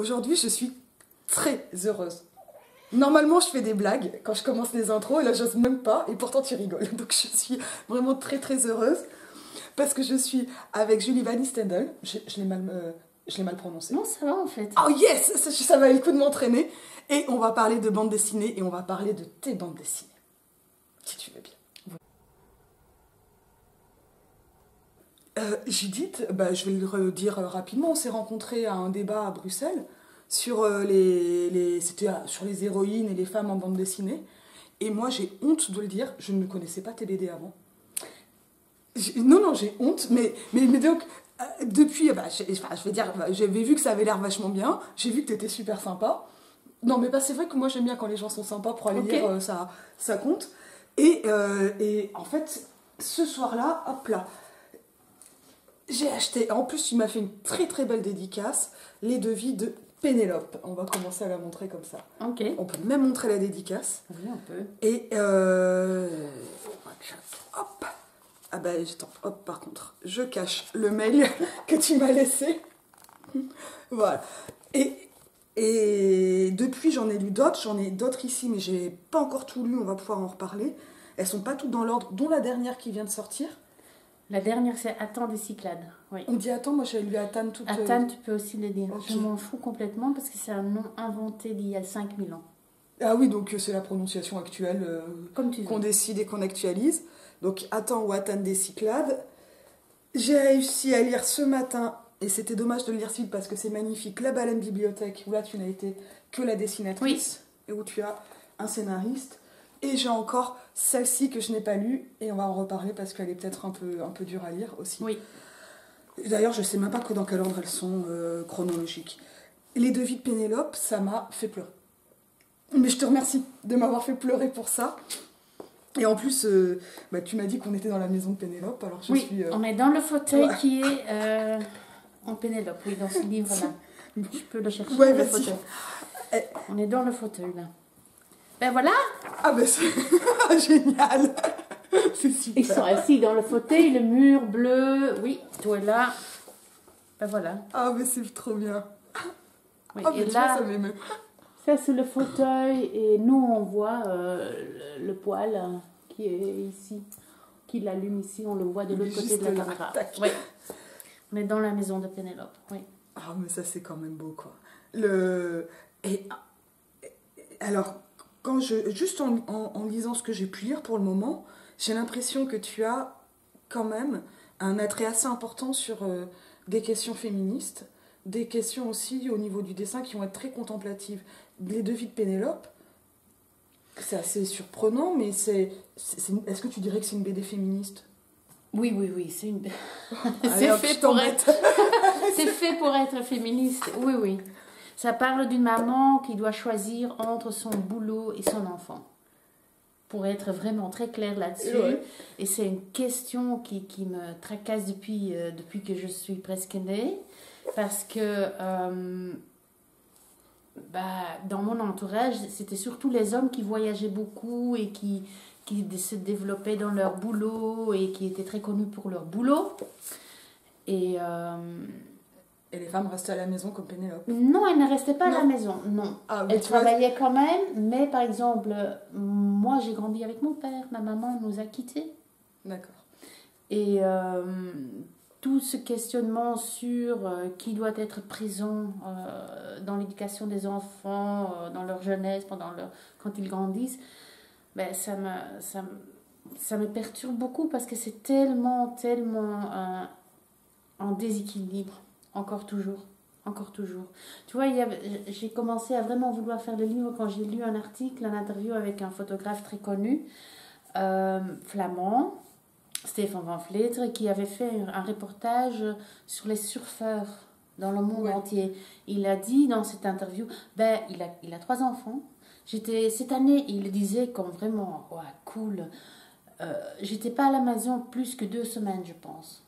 Aujourd'hui, je suis très heureuse. Normalement, je fais des blagues quand je commence les intros et là, j'ose même pas et pourtant, tu rigoles. Donc, je suis vraiment très, très heureuse parce que je suis avec Julie Van Stendel. Je l'ai mal prononcé. Non, ça va en fait. Oh yes, ça valait le coup de m'entraîner. Et on va parler de bande dessinée et on va parler de tes bandes dessinées. Si tu veux bien. Judith, je vais le redire rapidement, on s'est rencontrés à un débat à Bruxelles sur sur les héroïnes et les femmes en bande dessinée. Et moi, j'ai honte de le dire, je ne connaissais pas tes BD avant. Non, j'ai honte, mais donc, depuis, je vais dire, j'avais vu que ça avait l'air vachement bien, j'ai vu que tu étais super sympa. Non, mais c'est vrai que moi, j'aime bien quand les gens sont sympas pour aller lire, ça compte. Et en fait, ce soir-là, hop là, j'ai acheté, en plus, il m'a fait une très très belle dédicace, les devis de Pénélope. On va commencer à la montrer comme ça. Ok. On peut même montrer la dédicace. Oui, on peut. Et hop. Ah attends, hop, par contre, je cache le mail que tu m'as laissé. Voilà. Et depuis, j'en ai lu d'autres. J'en ai d'autres ici, mais j'ai pas encore tout lu. On va pouvoir en reparler. Elles sont pas toutes dans l'ordre, dont la dernière qui vient de sortir. La dernière, c'est Athan des Cyclades. Oui. On dit Athan, moi j'avais lu Athan toute... Athan, tu peux aussi le dire. Okay. Je m'en fous complètement parce que c'est un nom inventé d'il y a 5000 ans. Ah oui, donc c'est la prononciation actuelle qu'on décide et qu'on actualise. Donc Athan ou Athan des Cyclades. J'ai réussi à lire ce matin, et c'était dommage de le lire vite parce que c'est magnifique, La Baleine Bibliothèque, où là tu n'as été que la dessinatrice, et où tu as un scénariste. Et j'ai encore celle-ci que je n'ai pas lue, et on va en reparler parce qu'elle est peut-être un peu dure à lire aussi. Oui. D'ailleurs, je ne sais même pas dans quel ordre elles sont chronologiques. Les devis de Pénélope, ça m'a fait pleurer. Mais je te remercie de m'avoir fait pleurer pour ça. Et en plus, tu m'as dit qu'on était dans la maison de Pénélope, alors je suis... on est dans le fauteuil qui est en Pénélope, oui, dans ce livre-là. Je peux le chercher, le fauteuil. On est dans le fauteuil, là. Ben voilà. Ah c'est génial. C'est super. Ils sont assis dans le fauteuil, le mur bleu, oui, toi est là. Ben voilà. Ah mais c'est trop bien. Oui, ah et mais là, ça m'émeut. Ça c'est le fauteuil et nous on voit le poêle qui est ici, qui l'allume ici, on le voit de l'autre côté de la caméra. Oui. On est dans la maison de Pénélope, oui. Ah mais ça c'est quand même beau quoi. Alors, juste en lisant ce que j'ai pu lire pour le moment, j'ai l'impression que tu as quand même un attrait assez important sur des questions féministes, des questions aussi au niveau du dessin qui vont être très contemplatives. Les devis de Pénélope, c'est assez surprenant, mais est-ce que tu dirais que c'est une BD féministe ? Oui, c'est une... c'est fait pour être féministe, oui. Ça parle d'une maman qui doit choisir entre son boulot et son enfant. Pour être vraiment très clair là-dessus. Ouais. Et c'est une question qui me tracasse depuis que je suis presque née. Parce que dans mon entourage, c'était surtout les hommes qui voyageaient beaucoup et qui se développaient dans leur boulot et qui étaient très connus pour leur boulot. Et les femmes restaient à la maison comme Pénélope ? Non, elles ne restaient pas à la maison, non. Elles travaillaient quand même, mais par exemple, moi j'ai grandi avec mon père, ma maman nous a quittés. D'accord. Et tout ce questionnement sur qui doit être présent dans l'éducation des enfants, dans leur jeunesse, quand ils grandissent, ça me perturbe beaucoup parce que c'est tellement en déséquilibre. Encore toujours. Tu vois, j'ai commencé à vraiment vouloir faire le livre quand j'ai lu un interview avec un photographe très connu, flamand, Stefan van Vleter, qui avait fait un reportage sur les surfeurs dans le monde entier. Il a dit dans cette interview, il a 3 enfants. Cette année, il le disait comme vraiment, cool. J'étais pas à la maison plus que 2 semaines, je pense.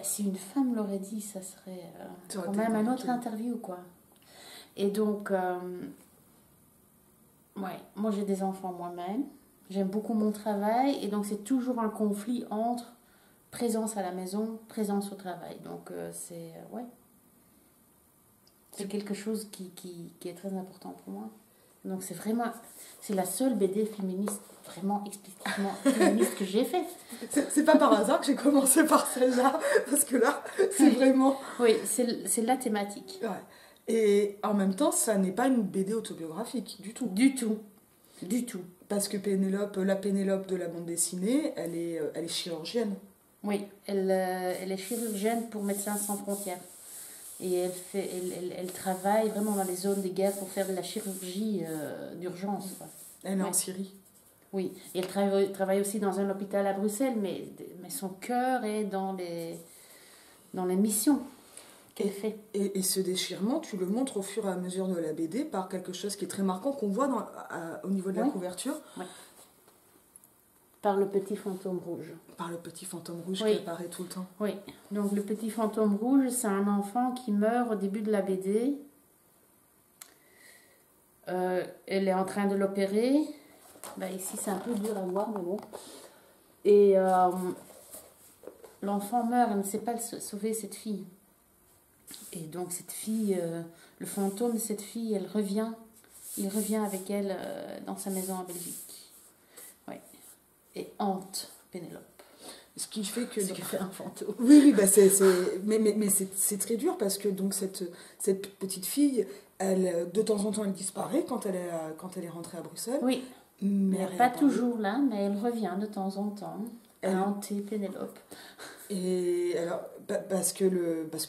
Si une femme l'aurait dit, ça serait quand même un autre interview, quoi. Et donc, moi j'ai des enfants moi-même, j'aime beaucoup mon travail, et donc c'est toujours un conflit entre présence à la maison, présence au travail. Donc, C'est quelque chose qui est très important pour moi. Donc c'est la seule BD féministe, vraiment explicitement féministe que j'ai faite. C'est pas par hasard que j'ai commencé par celle-là, parce que là, c'est vraiment... Oui, c'est la thématique. Ouais. Et en même temps, ça n'est pas une BD autobiographique, du tout. Du tout. Du tout. Parce que la Pénélope de la bande dessinée, elle est chirurgienne. Oui, elle est chirurgienne pour Médecins sans frontières. Et elle travaille vraiment dans les zones de guerre pour faire de la chirurgie d'urgence. Elle est en Syrie. Oui, et elle travaille aussi dans un hôpital à Bruxelles, mais son cœur est dans les missions qu'elle fait. Et ce déchirement, tu le montres au fur et à mesure de la BD par quelque chose qui est très marquant, qu'on voit au niveau de la couverture. Oui. Par le petit fantôme rouge. Par le petit fantôme rouge qui apparaît tout le temps. Oui, donc le petit fantôme rouge, c'est un enfant qui meurt au début de la BD. Elle est en train de l'opérer. Ici, c'est un peu dur à voir, mais bon. Et l'enfant meurt, elle ne sait pas sauver cette fille. Et donc cette fille, le fantôme de cette fille, il revient avec elle dans sa maison en Belgique. Oui. Et hante Pénélope. Ce qui fait que... Ce qui fait un fantôme. Oui, mais c'est très dur parce que donc cette petite fille, elle, de temps en temps, elle disparaît quand elle est rentrée à Bruxelles. Oui, mais elle n'est pas toujours là, mais elle revient de temps en temps à hanter Pénélope. Et alors, parce que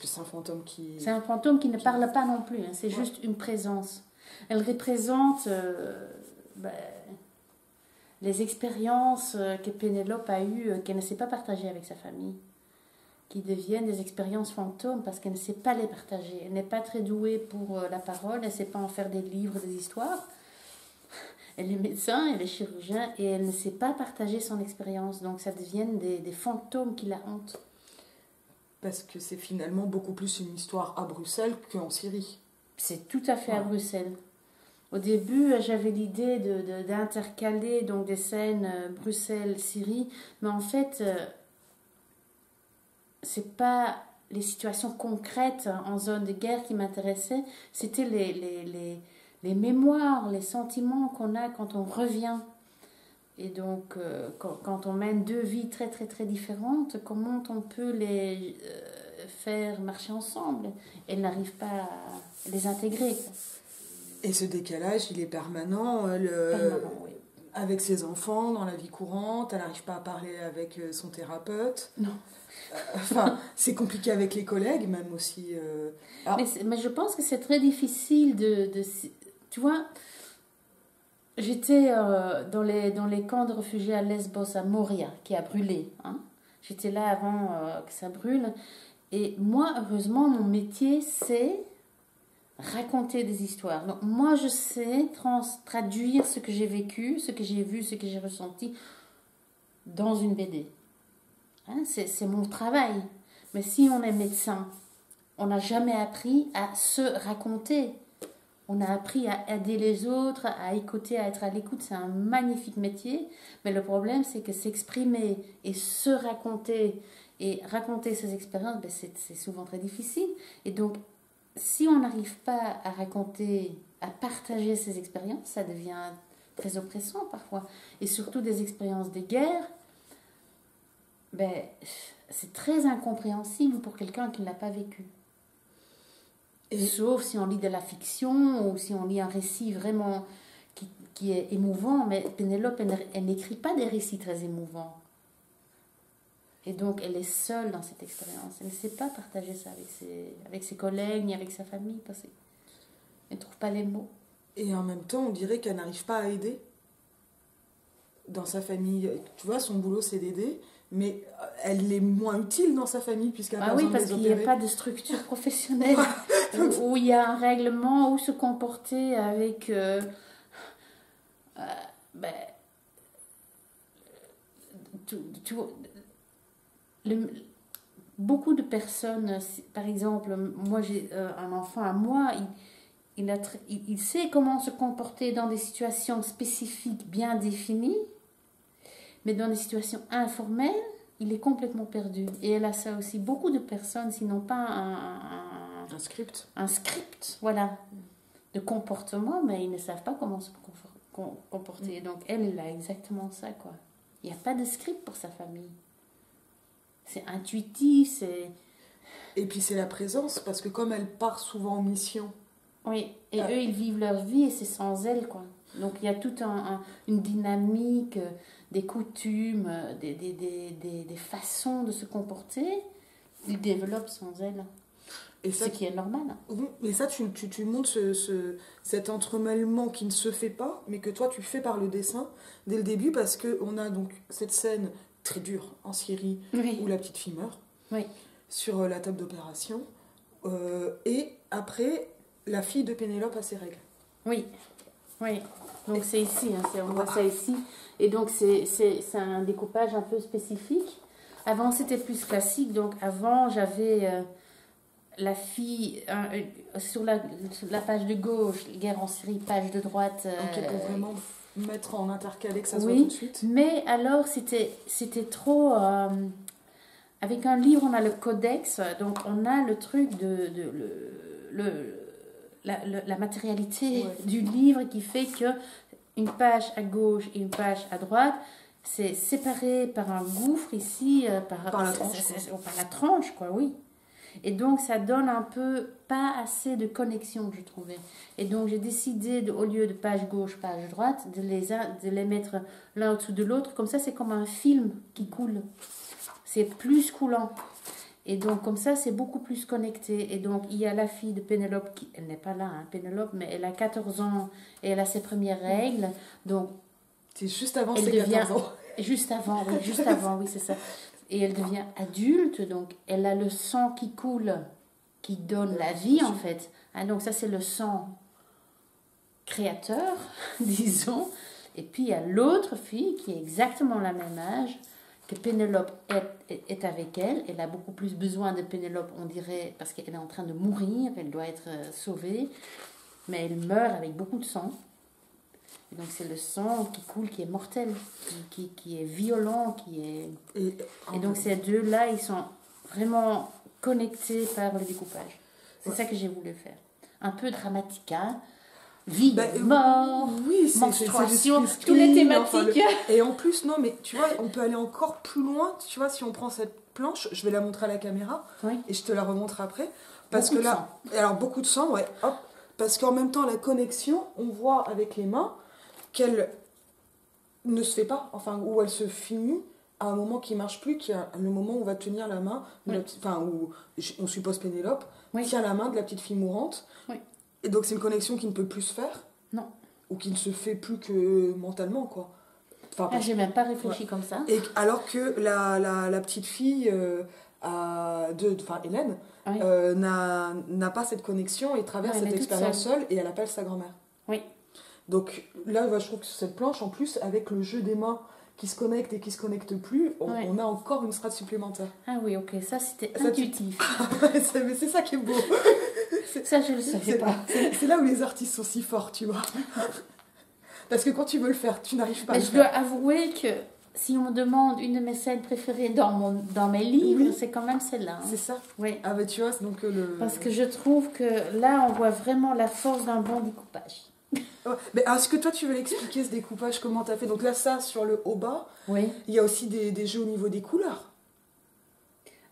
c'est un fantôme qui... C'est un fantôme qui ne parle pas non plus, hein, c'est juste une présence. Elle représente... les expériences que Pénélope a eues, qu'elle ne sait pas partager avec sa famille, qui deviennent des expériences fantômes parce qu'elle ne sait pas les partager. Elle n'est pas très douée pour la parole, elle ne sait pas en faire des livres, des histoires. Elle est médecin, elle est chirurgien et elle ne sait pas partager son expérience. Donc ça devient des fantômes qui la hantent. Parce que c'est finalement beaucoup plus une histoire à Bruxelles qu'en Syrie. C'est tout à fait à Bruxelles. Au début, j'avais l'idée d'intercaler donc des scènes Bruxelles-Syrie, mais en fait, c'est pas les situations concrètes en zone de guerre qui m'intéressaient, c'était les mémoires, les sentiments qu'on a quand on revient. Et donc, quand on mène deux vies très très très différentes, comment on peut les faire marcher ensemble? Elle n'arrive pas à les intégrer, quoi. Et ce décalage, il est permanent. Oui. Avec ses enfants, dans la vie courante, elle n'arrive pas à parler avec son thérapeute. Non. C'est compliqué avec les collègues, même aussi. Mais je pense que c'est très difficile tu vois, j'étais dans les camps de réfugiés à Lesbos, à Moria, qui a brûlé. Hein. J'étais là avant que ça brûle. Et moi, heureusement, mon métier, c'est raconter des histoires. Donc moi je sais traduire ce que j'ai vécu, ce que j'ai vu, ce que j'ai ressenti dans une BD. Hein, c'est mon travail. Mais si on est médecin, on n'a jamais appris à se raconter. On a appris à aider les autres, à écouter, à être à l'écoute. C'est un magnifique métier. Mais le problème, c'est que s'exprimer et se raconter et raconter ses expériences, c'est souvent très difficile. Et donc si on n'arrive pas à raconter, à partager ses expériences, ça devient très oppressant parfois. Et surtout des expériences de guerre, c'est très incompréhensible pour quelqu'un qui ne l'a pas vécu. Sauf si on lit de la fiction ou si on lit un récit vraiment qui est émouvant. Mais Pénélope, elle n'écrit pas des récits très émouvants. Et donc, elle est seule dans cette expérience. Elle ne sait pas partager ça avec ses collègues ni avec sa famille parce qu'elle ne trouve pas les mots. Et en même temps, on dirait qu'elle n'arrive pas à aider dans sa famille. Tu vois, son boulot, c'est d'aider, mais elle est moins utile dans sa famille puisqu'elle a besoin de les opérer. Parce qu'il n'y a pas de structure professionnelle où il y a un règlement, où se comporter avec... beaucoup de personnes, par exemple, moi j'ai un enfant à moi, il sait comment se comporter dans des situations spécifiques bien définies, mais dans des situations informelles, il est complètement perdu. Et elle a ça aussi. Beaucoup de personnes, s'ils n'ont pas Un script. Un script, voilà, de comportement, mais ils ne savent pas comment se comporter. Donc elle a exactement ça, quoi. Il n'y a pas de script pour sa famille. C'est intuitif, c'est... Et puis c'est la présence, parce que comme elle part souvent en mission... Oui, et eux, ils vivent leur vie et c'est sans elle, quoi. Donc il y a toute une dynamique, des coutumes, des façons de se comporter, ils développent sans elle. Et ça, ce qui est normal. Oui, et ça, tu montres cet entremêlement qui ne se fait pas, mais que toi, tu fais par le dessin dès le début, parce qu'on a donc cette scène très dure en Syrie, Oui. où la petite fille meurt, Oui. sur la table d'opération, et après, la fille de Pénélope a ses règles. Oui, oui. Donc c'est ici, hein, on voit ça ici. Et donc c'est un découpage un peu spécifique. Avant c'était plus classique, donc avant j'avais la fille sur la page de gauche, guerre en Syrie, page de droite. Ok, pour vraiment mettre en intercalé que ça se oui, voit tout de suite. Mais alors c'était trop... avec un livre on a le codex, donc on a le truc la matérialité du livre qui fait que une page à gauche et une page à droite, c'est séparé par un gouffre ici, par la tranche. Par la tranche, quoi, oui. Et donc, ça donne un peu pas assez de connexion, je trouvais. Et donc, j'ai décidé, au lieu de page gauche, page droite, de les mettre l'un au-dessous de l'autre. Comme ça, c'est comme un film qui coule. C'est plus coulant. Et donc, comme ça, c'est beaucoup plus connecté. Et donc, il y a la fille de Pénélope, elle n'est pas là, hein, Pénélope, mais elle a 14 ans et elle a ses premières règles. Donc, c'est juste avant ses 14 ans. Juste avant, oui, c'est ça. Et elle devient adulte, donc elle a le sang qui coule, qui donne la vie, en fait. Hein, donc, ça, c'est le sang créateur, disons. Et puis, il y a l'autre fille qui est exactement la même âge, que Pénélope est avec elle. Elle a beaucoup plus besoin de Pénélope, on dirait, parce qu'elle est en train de mourir, elle doit être sauvée, mais elle meurt avec beaucoup de sang. Et donc c'est le sang qui coule, qui est mortel, qui est violent, et donc ces deux-là, ils sont vraiment connectés par le découpage. C'est ça que j'ai voulu faire. Un peu dramatique, hein. Vie, mort, oui, menstruation, toutes les thématiques. Et en plus, non, mais tu vois, on peut aller encore plus loin. Tu vois, si on prend cette planche, je vais la montrer à la caméra, et je te la remontre après. Parce beaucoup que là, alors beaucoup de sang, ouais, hop. Parce qu'en même temps, la connexion, on voit avec les mains qu'elle ne se fait pas, enfin, où elle se finit à un moment qui marche plus, qui est le moment où on va tenir la main, où on suppose Pénélope tient la main de la petite fille mourante. Oui. Et donc c'est une connexion qui ne peut plus se faire. Non. Ou qui ne se fait plus que mentalement, quoi. Enfin, j'ai même pas réfléchi comme ça. Et alors que la petite fille, Hélène, n'a pas cette connexion et traverse cette expérience seule et elle appelle sa grand-mère. Oui. Donc là, je trouve que cette planche, en plus, avec le jeu des mains qui se connectent et qui se connectent plus, on a encore une strate supplémentaire. Ah oui, ok, ça c'était intuitif. Mais c'est ça qui est beau. Ça, je le savais pas. C'est là où les artistes sont si forts, tu vois. Parce que quand tu veux le faire, tu n'arrives pas à le faire. Mais je dois avouer que si on me demande une de mes scènes préférées dans mes livres, c'est quand même celle-là. Hein. C'est ça. Oui. Ah bah tu vois, c'est donc Parce que je trouve que là, on voit vraiment la force d'un bon découpage. Ouais. Mais est-ce que toi tu veux l'expliquer ce découpage, comment t'as fait? Donc là, ça sur le haut-bas, il y a aussi des jeux au niveau des couleurs.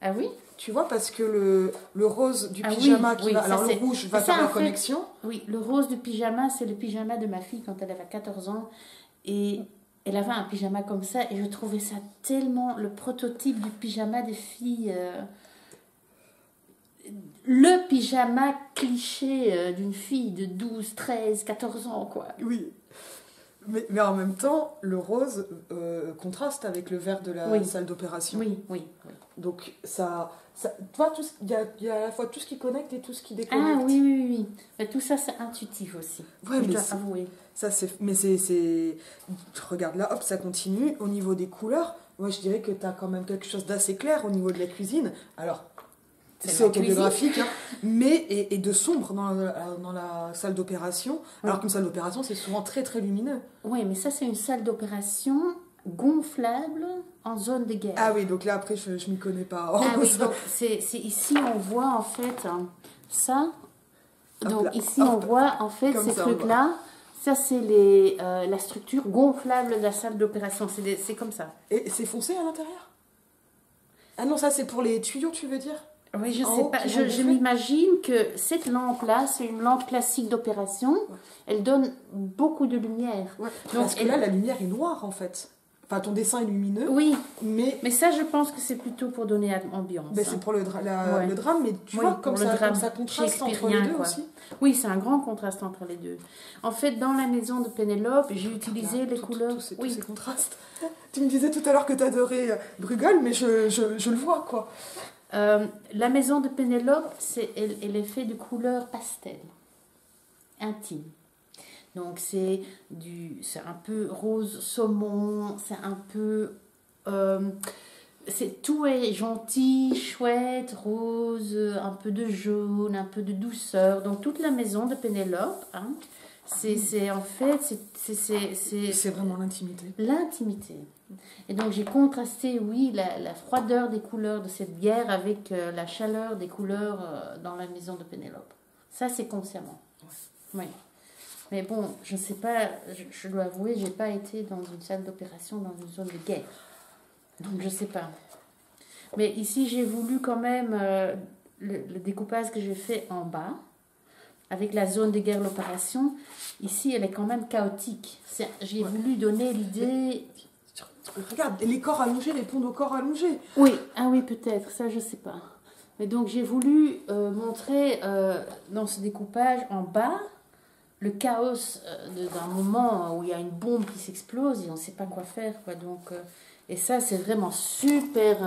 Ah oui? Tu vois, parce que le rose du pyjama qui va... Alors le rouge va faire la connexion. Oui, le rose du pyjama, c'est le pyjama de ma fille quand elle avait 14 ans. Et elle avait un pyjama comme ça et je trouvais ça tellement le prototype du pyjama des filles... le pyjama cliché d'une fille de 12, 13, 14 ans, quoi. Oui. Mais en même temps, le rose contraste avec le vert de la salle d'opération. Oui. Donc, tu vois, il y a à la fois tout ce qui connecte et tout ce qui déconnecte. Ah oui. Mais tout ça, c'est intuitif aussi. Ouais, je dois avouer. Mais c'est... Regarde, là, hop, ça continue. Au niveau des couleurs, moi, je dirais que tu as quand même quelque chose d'assez clair au niveau de la cuisine. Alors... C'est autobiographique, hein, mais et de sombre dans la salle d'opération, alors qu'une salle d'opération, c'est souvent très très lumineux. Oui, mais ça, c'est une salle d'opération gonflable en zone de guerre. Ah oui, donc là, après, je m'y connais pas. Ah oui, donc c'est ici, on voit en fait Ça, Hop donc là, ici hop. on voit en fait Comme ces ça, on trucs-là. Ça, c'est la structure gonflable de la salle d'opération. C'est comme ça. Et c'est foncé à l'intérieur? Ah non, ça c'est pour les tuyaux, tu veux dire? Oui, je En sais haut, pas. qui vont Je gonfler? m'imagine que cette lampe-là, c'est une lampe classique d'opération. Elle donne beaucoup de lumière. Ouais. Donc, Parce que là, la lumière est noire en fait. Enfin, ton dessin est lumineux, oui, mais mais ça, je pense que c'est plutôt pour donner ambiance. ben, hein. c'est pour le Ouais. drame, mais tu Oui, vois, pour le drame comme ça contraste entre les shakespearien, deux quoi. aussi. Oui, c'est un grand contraste entre les deux. En fait, dans la maison de Pénélope, j'ai utilisé Là, les couleurs. tous Oui, ces contrastes. Tu me disais tout à l'heure que tu adorais Bruegel, mais je le vois, quoi. La maison de Pénélope, elle est faite de couleurs pastel, intimes. Donc c'est un peu rose saumon, c'est un peu, tout est gentil, chouette, rose, un peu de jaune, un peu de douceur. Donc toute la maison de Pénélope, hein, c'est en fait C'est vraiment l'intimité. l'intimité. Et donc j'ai contrasté, oui, la froideur des couleurs de cette bière avec la chaleur des couleurs dans la maison de Pénélope. Ça, c'est consciemment. Oui. Mais bon, je ne sais pas, je dois avouer, je n'ai pas été dans une salle d'opération, dans une zone de guerre. Donc je ne sais pas. Mais ici, j'ai voulu quand même le découpage que j'ai fait en bas, avec la zone de guerre, l'opération. Ici, elle est quand même chaotique. J'ai voulu donner l'idée... Regarde, les corps allongés répondent aux corps allongés. Oui, ah oui, peut-être, ça je sais pas. Mais donc j'ai voulu montrer dans ce découpage en bas le chaos d'un moment où il y a une bombe qui s'explose et on ne sait pas quoi faire, quoi. Donc, et ça c'est vraiment super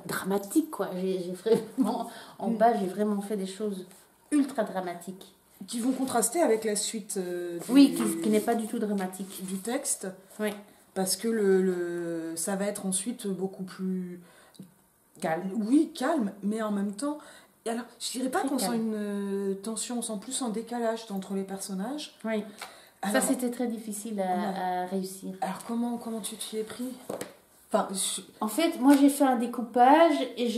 dramatique, quoi. J'ai vraiment, en bas j'ai vraiment fait des choses ultra dramatiques. Qui vont contraster avec la suite Oui, qui n'est pas du tout dramatique. du texte. Oui. Parce que ça va être ensuite beaucoup plus Calme. Oui, calme, mais en même temps. Et alors, je dirais pas Très qu'on sent calme. une tension, on sent plus un décalage entre les personnages. Oui. Alors, Ça c'était très difficile à réussir. alors comment tu t'y es pris? Enfin, En fait, moi j'ai fait un découpage et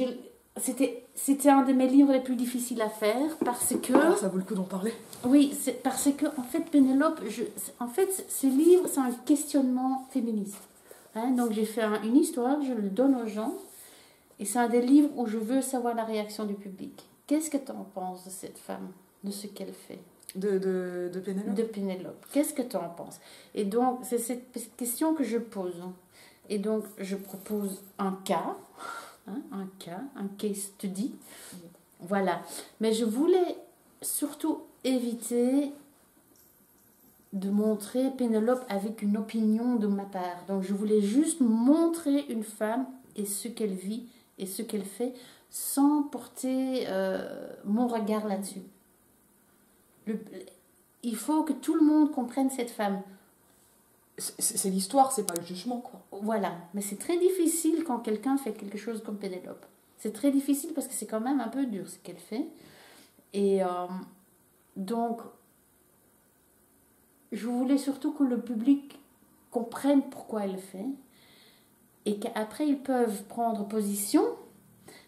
c'était un de mes livres les plus difficiles à faire parce que... alors, ça vaut le coup d'en parler. Oui, c'est parce que en fait Pénélope, en fait ce livre c'est un questionnement féministe. Hein, donc j'ai fait une histoire, je le donne aux gens et c'est un des livres où je veux savoir la réaction du public. Qu'est-ce que tu en penses de cette femme, de ce qu'elle fait? De Pénélope. De Pénélope. Qu'est-ce que tu en penses? Et donc c'est cette question que je pose. Et donc je propose un cas, hein, un case study. Voilà. Mais je voulais surtout éviter de montrer Pénélope avec une opinion de ma part. Donc je voulais juste montrer une femme et ce qu'elle vit et ce qu'elle fait sans porter mon regard là-dessus. Il faut que tout le monde comprenne cette femme. C'est l'histoire, c'est pas le jugement, quoi. Voilà. Mais c'est très difficile quand quelqu'un fait quelque chose comme Pénélope. C'est très difficile parce que c'est quand même un peu dur ce qu'elle fait. Et donc, je voulais surtout que le public comprenne pourquoi elle le fait et qu'après ils peuvent prendre position,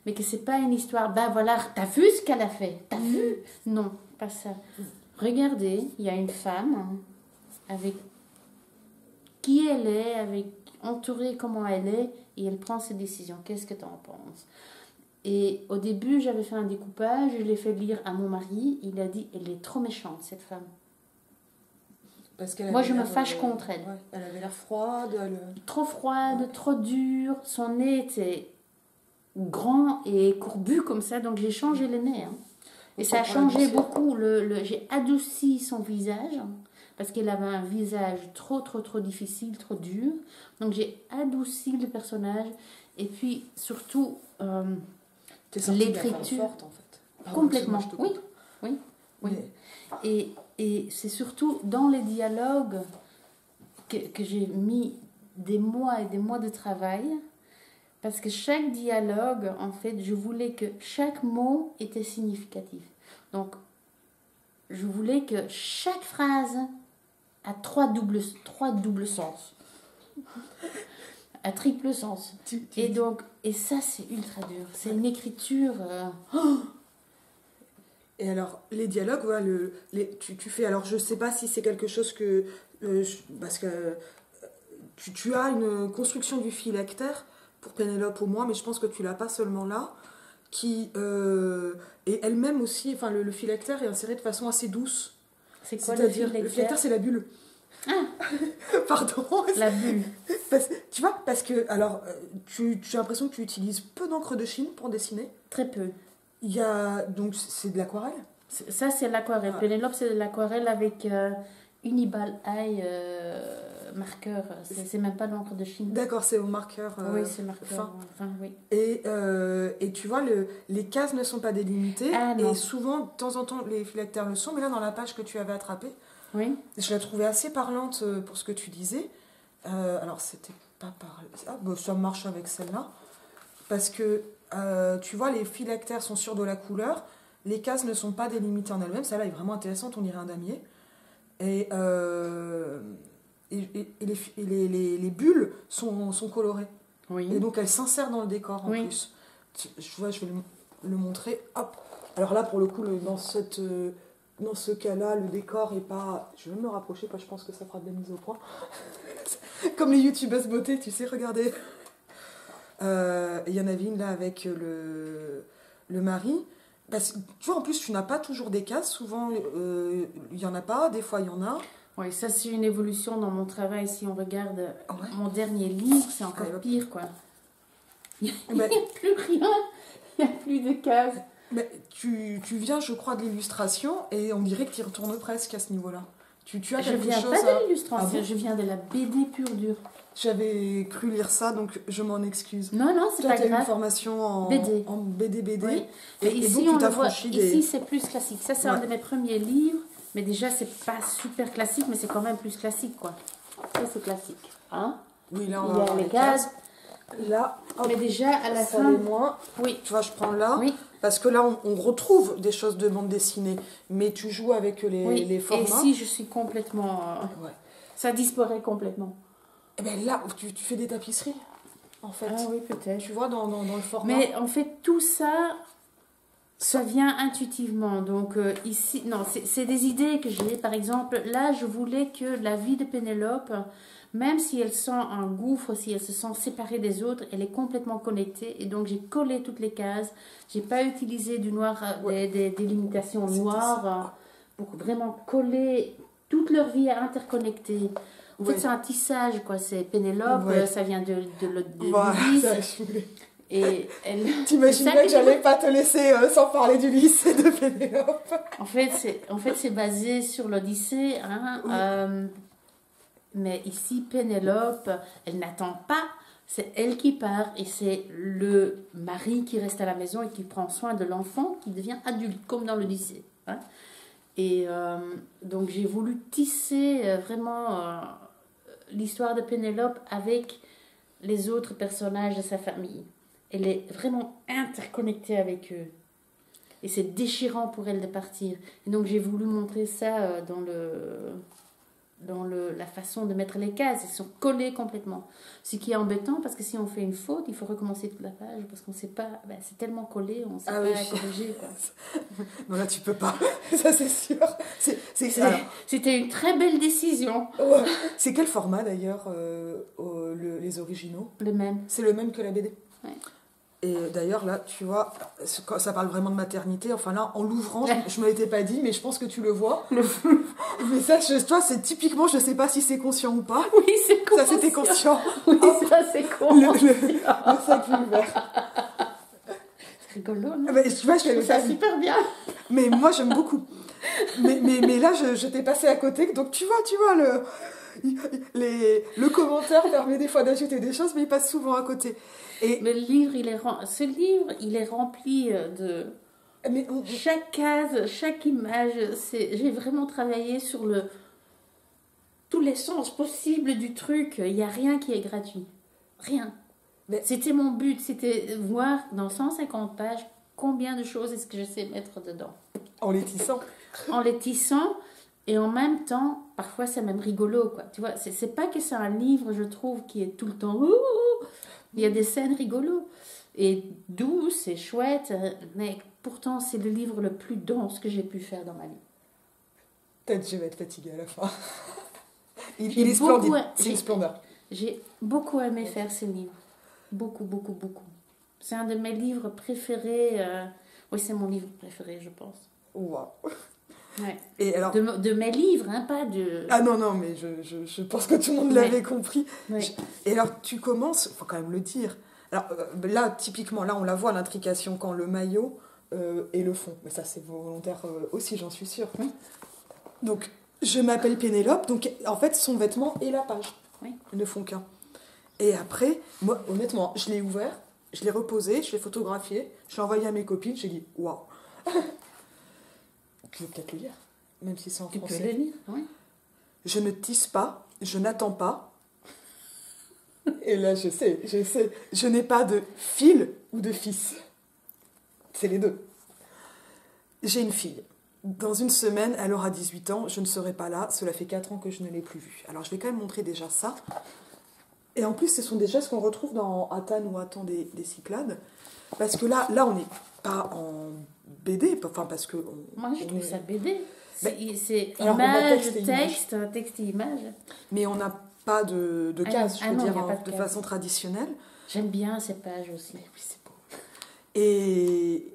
mais que c'est pas une histoire, ben voilà, t'as vu ce qu'elle a fait, t'as vu? Non, pas ça. Regardez, il y a une femme avec qui elle est, avec entourée comment elle est, et elle prend ses décisions. Qu'est-ce que tu en penses? Et au début, j'avais fait un découpage, je l'ai fait lire à mon mari. Il a dit, elle est trop méchante, cette femme. Parce qu'elle Moi, avait je me l'air, fâche contre elle. Ouais, elle avait l'air froide. Trop froide, trop dure. Son nez était grand et courbu comme ça, donc j'ai changé le nez. Hein. Et ça a changé beaucoup. J'ai adouci son visage, parce qu'elle avait un visage trop difficile, trop dur. Donc j'ai adouci le personnage. Et puis, surtout... l'écriture forte en fait. complètement, oui. Mais... Et c'est surtout dans les dialogues que j'ai mis des mois et des mois de travail, parce que chaque dialogue, en fait, je voulais que chaque mot était significatif. Donc je voulais que chaque phrase a trois doubles sens, à triple sens. Et ça, c'est ultra dur. C'est une écriture... Et alors, les dialogues, voilà, tu fais... Alors, je sais pas si c'est quelque chose que... parce que tu as une construction du phylactère pour Pénélope au moins, mais je pense que tu l'as pas seulement là, qui est elle-même aussi... Enfin, le phylactère est inséré de façon assez douce. C'est quoi Le phylactère, c'est la bulle. Ah. Pardon. La bulle. Tu vois, parce que... Alors, tu as l'impression que tu utilises peu d'encre de Chine pour dessiner. Très peu. Il y a... Donc, c'est de l'aquarelle. Ça, c'est l'aquarelle. Pénélope, c'est de l'aquarelle avec Uniball Eye marqueur. C'est même pas l'encre de Chine. D'accord, c'est au marqueur oui, c'est marqueur fin. Enfin, oui. Et tu vois, les cases ne sont pas délimitées. Ah, et souvent, de temps en temps, les phylactères le sont. Mais là, dans la page que tu avais attrapée, oui. Je la trouvais assez parlante pour ce que tu disais. Alors, c'était pas pareil. Ah, bah, ça marche avec celle-là. Parce que, tu vois, les phylactères sont sûrs de la couleur. Les cases ne sont pas délimitées en elles-mêmes. Celle-là est vraiment intéressante, on dirait un damier. Et les bulles sont colorées. Oui. Et donc, elles s'insèrent dans le décor en plus. Je vais le montrer. Hop. Alors là, pour le coup, dans ce cas-là, le décor est pas... Je vais me rapprocher, parce que je pense que ça fera de la mise au point. Comme les youtubeuses beauté, tu sais, regardez. Il y en avait une là avec le mari. Parce que, tu vois, en plus, tu n'as pas toujours des cases. Souvent, il n'y en a pas. Des fois, il y en a. Oui, ça, c'est une évolution dans mon travail. Si on regarde mon dernier livre, c'est encore pire, quoi. Il n'y a plus rien. Il n'y a plus de cases. Mais tu viens, je crois, de l'illustration et on dirait que tu y retournes presque à ce niveau-là. Tu as je viens pas de l'illustration, je viens de la BD pure dure. J'avais cru lire ça, donc je m'en excuse. Non, c'est pas grave. Tu as une formation en BD. Oui. Et ici, donc, ici, c'est plus classique. Ça, c'est un de mes premiers livres. Mais déjà, c'est pas super classique, mais c'est quand même plus classique, quoi. Ça, c'est classique. Hein? Oui, là, il y a les cases. Là, hop, mais déjà, à la fin... moins. Oui. Tu vois, je prends là. Oui. Parce que là, on retrouve des choses de bande dessinée. Mais tu joues avec les formats. Et ici, je suis complètement... Ça disparaît complètement. Eh bien là, tu fais des tapisseries, en fait. Ah oui, peut-être. Tu vois, dans le format. Mais en fait, tout ça... Ça vient intuitivement. Donc ici, non, c'est des idées que j'ai. Par exemple, là, je voulais que la vie de Pénélope, même si elle sent un gouffre, si elle se sent séparée des autres, elle est complètement connectée. Et donc, j'ai collé toutes les cases. J'ai pas utilisé du noir, des délimitations noires pour vraiment coller toute leur vie interconnectée. En fait, c'est un tissage, quoi. C'est Pénélope, ça vient de l'Ulysse. Et elle... T'imagines bien que j'allais pas te laisser sans parler du lycée de Pénélope. En fait, c'est basé sur l'Odyssée. Hein, oui. Mais ici, Pénélope, elle n'attend pas. C'est elle qui part et c'est le mari qui reste à la maison et qui prend soin de l'enfant qui devient adulte, comme dans l'Odyssée. Hein. Et donc, j'ai voulu tisser vraiment l'histoire de Pénélope avec les autres personnages de sa famille. Elle est vraiment interconnectée avec eux. Et c'est déchirant pour elle de partir. Et donc j'ai voulu montrer ça dans la façon de mettre les cases. Elles sont collées complètement. Ce qui est embêtant parce que si on fait une faute, il faut recommencer toute la page parce qu'on ne sait pas. Ben, c'est tellement collé, on ne sait pas corriger. Quoi. Non, là tu peux pas. Ça c'est sûr. C'était une très belle décision. Ouais. C'est quel format d'ailleurs les originaux? Le même. C'est le même que la BD. Ouais. Et d'ailleurs, là, tu vois, ça parle vraiment de maternité. Enfin, là, en l'ouvrant, je ne me l'étais pas dit, mais je pense que tu le vois. Mais ça, toi, c'est typiquement, je ne sais pas si c'est conscient ou pas. Oui, c'est conscient. Ça, c'était conscient. Oui, ça, c'est conscient. Le sac vert. C'est rigolo, non? Mais, tu vois, je trouve ça super bien. Mais moi, j'aime beaucoup. Mais là, je t'ai passé à côté. Donc, tu vois, le commentaire permet des fois d'ajouter des choses, mais il passe souvent à côté. Mais le livre, ce livre, il est rempli de chaque case, chaque image. J'ai vraiment travaillé sur tous les sens possibles du truc. Il n'y a rien qui est gratuit. Rien. C'était mon but, c'était voir dans 150 pages combien de choses est-ce que je sais mettre dedans. En les tissant. En les tissant. Et en même temps, parfois c'est même rigolo, quoi. Tu vois, c'est pas que c'est un livre, je trouve, qui est tout le temps... Il y a des scènes rigolos. Et douces et chouettes, mais Pourtant, c'est le livre le plus dense que j'ai pu faire dans ma vie. Peut-être je vais être fatiguée à la fin. Il J'ai est splendide, beaucoup- c'est une splendeur. J'ai beaucoup aimé faire ce livre. Beaucoup, beaucoup, beaucoup. C'est un de mes livres préférés. Oui, c'est mon livre préféré, je pense. Waouh. Ouais. Et alors... De mes livres, hein, pas de... Ah non, non, mais je pense que tout le monde l'avait compris. Ouais. Et alors, tu commences, faut quand même le dire. Alors là, typiquement, là, on la voit, l'intrication, quand le maillot et le fond. Mais ça, c'est volontaire aussi, j'en suis sûre. Oui. Donc, je m'appelle Pénélope. Donc, en fait, son vêtement et la page Oui. ne font qu'un. Et après, moi, honnêtement, je l'ai ouvert, je l'ai reposé, je l'ai photographié, je l'ai envoyé à mes copines, j'ai dit, waouh. Tu veux peut-être le lire, même si c'est en Tu peux français. le lire, oui. Je ne tisse pas, je n'attends pas. Et là, je sais. Je n'ai pas de fil ou de fils. C'est les deux. J'ai une fille. Dans une semaine, elle aura 18 ans. Je ne serai pas là. Cela fait 4 ans que je ne l'ai plus vue. Alors, je vais quand même montrer déjà ça. Et en plus, ce sont des gestes qu'on retrouve dans Atan ou Atan des Cyclades. Parce que là on n'est pas en BD. Enfin, parce que... Moi, je trouve ça BD. Mais- C'est alors, on a image, texte et texte et image. Mais on n'a pas de case, je veux non, dire, il y a pas de de case. façon traditionnelle. J'aime bien ces pages aussi. Oui, c'est beau. Et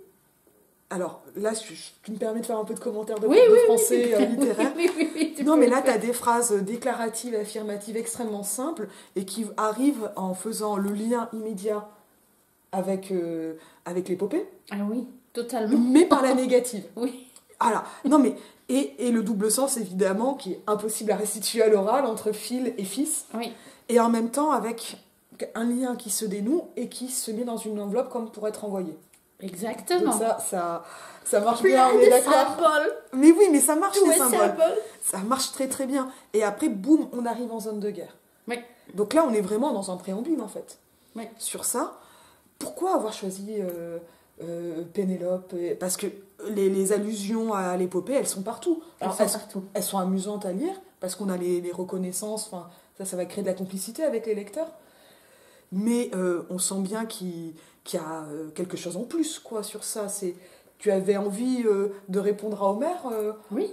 alors là, tu me permets de faire un peu de commentaires de, Oui, de oui, français oui, littéraire. oui, tu Non, peux mais le là, tu as faire. des phrases déclaratives, affirmatives extrêmement simples et qui arrivent en faisant le lien immédiat avec, avec l'épopée, Ah oui, totalement. mais par la négative. Oui. Voilà. Non, mais et le double sens, évidemment, qui est impossible à restituer à l'oral entre fil et fils. Oui. Et en même temps, avec un lien qui se dénoue et qui se met dans une enveloppe comme pour être envoyé. Exactement. Donc ça marche bien, on est d'accord. Symboles. Mais oui, mais ça marche Tout les est symboles. symbole. Ça marche très très bien. Et après, boum, on arrive en zone de guerre. Oui. Donc là, on est vraiment dans un préambule en fait. Oui. Sur ça, pourquoi avoir choisi Pénélope Parce que les allusions à l'épopée, elles sont partout. Elles Alors, sont partout. elles sont amusantes à lire parce qu'on a les reconnaissances. Enfin, ça va créer de la complicité avec les lecteurs. Mais on sent bien qu'il y a quelque chose en plus quoi sur ça. Tu avais envie de répondre à Homer Oui.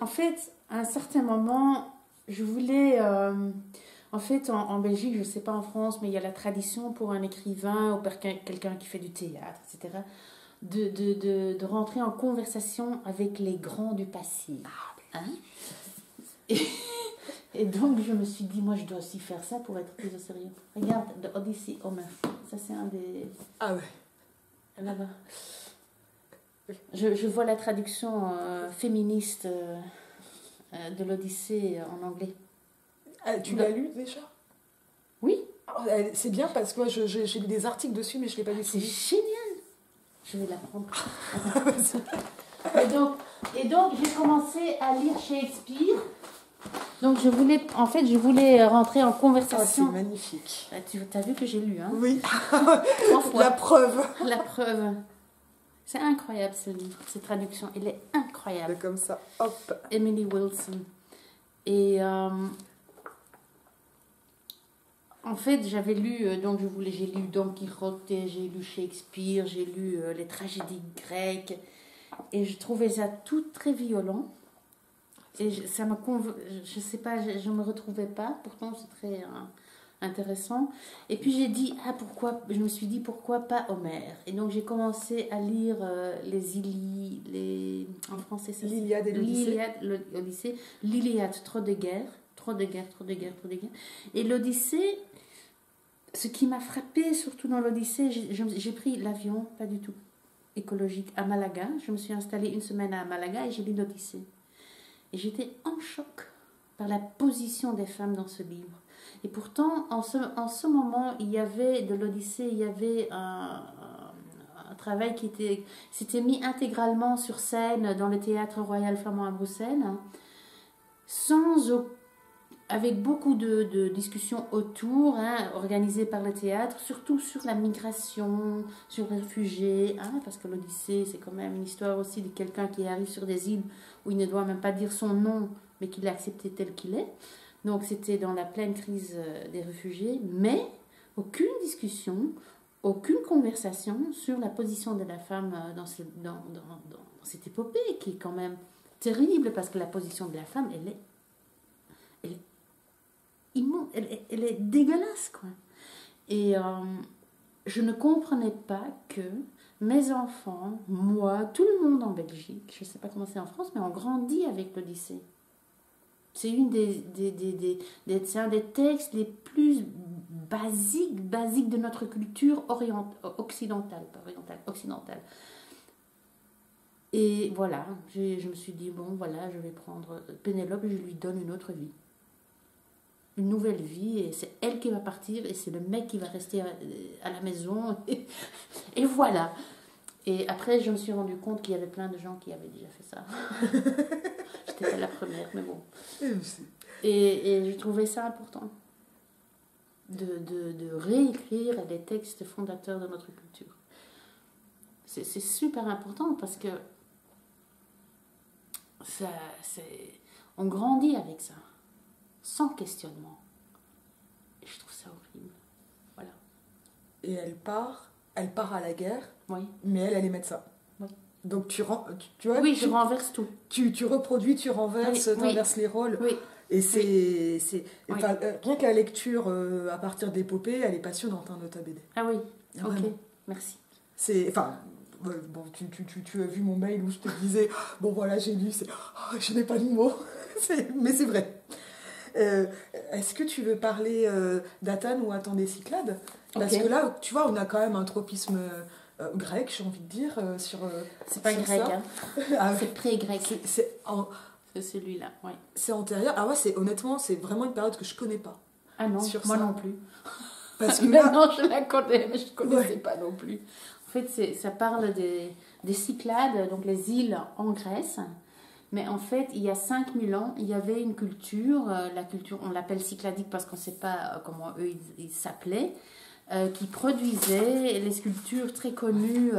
En fait, à un certain moment, je voulais... en fait, en Belgique, je ne sais pas en France, mais il y a la tradition pour un écrivain ou pour quelqu'un qui fait du théâtre, etc., de rentrer en conversation avec les grands du passé. Hein? Et donc, je me suis dit, moi, je dois aussi faire ça pour être plus au sérieux. Regarde, The Odyssey Homer. Ça, c'est un des... Ah ouais. Là-bas. Je vois la traduction féministe de l'Odyssée en anglais. Ah, tu l'as lu déjà? Oui. Oh, c'est bien parce que moi, j'ai lu des articles dessus, mais je ne l'ai pas lu. C'est génial. Je vais l'apprendre. et donc, j'ai commencé à lire Shakespeare. Donc, je voulais rentrer en Ah, c'est conversation. magnifique. Tu as vu que j'ai lu, hein? Oui, 3 fois. la preuve. La preuve. C'est incroyable ce livre, cette traduction. Elle est incroyable. Comme ça, hop. Emily Wilson. Et en fait, j'avais lu, j'ai lu Don Quichotte, j'ai lu Shakespeare, j'ai lu les tragédies grecques. Et je trouvais ça tout très violent. Et ça m'a je sais pas, je me retrouvais pas. Pourtant, c'est très intéressant. Et puis je me suis dit pourquoi pas Homère. Et donc j'ai commencé à lire en français c'est L'Iliade et l'Odyssée. L'Iliade, trop de guerre. Et l'Odyssée, ce qui m'a frappé surtout dans l'Odyssée, j'ai pris l'avion, pas du tout écologique, à Malaga. Je me suis installée 1 semaine à Malaga et j'ai lu l'Odyssée. Et j'étais en choc par la position des femmes dans ce livre. Et pourtant, en ce moment, il y avait de l'Odyssée, il y avait un travail qui s'était mis intégralement sur scène dans le théâtre royal flamand à Bruxelles, avec beaucoup de discussions autour, organisées par le théâtre, surtout sur la migration, sur les réfugiés, parce que l'Odyssée, c'est quand même une histoire aussi de quelqu'un qui arrive sur des îles où il ne doit même pas dire son nom, mais qu'il est accepté tel qu'il est. Donc c'était dans la pleine crise des réfugiés, mais aucune discussion aucune conversation sur la position de la femme dans cette épopée qui est quand même terrible parce que la position de la femme, elle est immonde, elle est dégueulasse, quoi. Et je ne comprenais pas que mes enfants, moi, tout le monde en Belgique, je ne sais pas comment c'est en France, mais on grandit avec l'Odyssée. C'est c'est un des textes les plus basiques de notre culture occidentale, pas orientale, occidentale. Et voilà, je me suis dit, bon, voilà, je vais prendre Pénélope et je lui donne une autre vie. Une nouvelle vie, et c'est elle qui va partir, et c'est le mec qui va rester à la maison. Et voilà. Et après, je me suis rendu compte qu'il y avait plein de gens qui avaient déjà fait ça. J'étais pas la première, mais bon. Et je trouvais ça important. De réécrire les textes fondateurs de notre culture. C'est super important parce que on grandit avec ça, sans questionnement. Et je trouve ça horrible. Voilà. Et elle part à la guerre, oui. Mais elle est médecin. Oui. Donc tu vois, oui, je renverse tout. Tu reproduis, tu renverses, oui, t'inverses les rôles. Oui. Et rien que la lecture à partir d'épopée, elle est passionnante, notre BD. Ah oui, vraiment. Ok, merci. Bon, tu as vu mon mail où je te disais, bon voilà, j'ai lu, je n'ai pas de mots, mais c'est vrai. Est-ce que tu veux parler d'Athane ou Athan des Cyclades ? Parce que là, tu vois, on a quand même un tropisme grec, j'ai envie de dire, sur c'est pas sur grec, ça. C'est pré-grec. C'est celui-là, oui. C'est antérieur. Ah ouais, honnêtement, c'est vraiment une période que je connais pas. Ah non, moi non plus. Parce que là... non, je la connais, mais je ne connaissais pas non plus. En fait, ça parle des Cyclades, donc les îles en Grèce. Mais en fait, il y a 5000 ans, il y avait une culture, la culture, on l'appelle cycladique parce qu'on ne sait pas comment eux ils s'appelaient, qui produisait les sculptures très connues,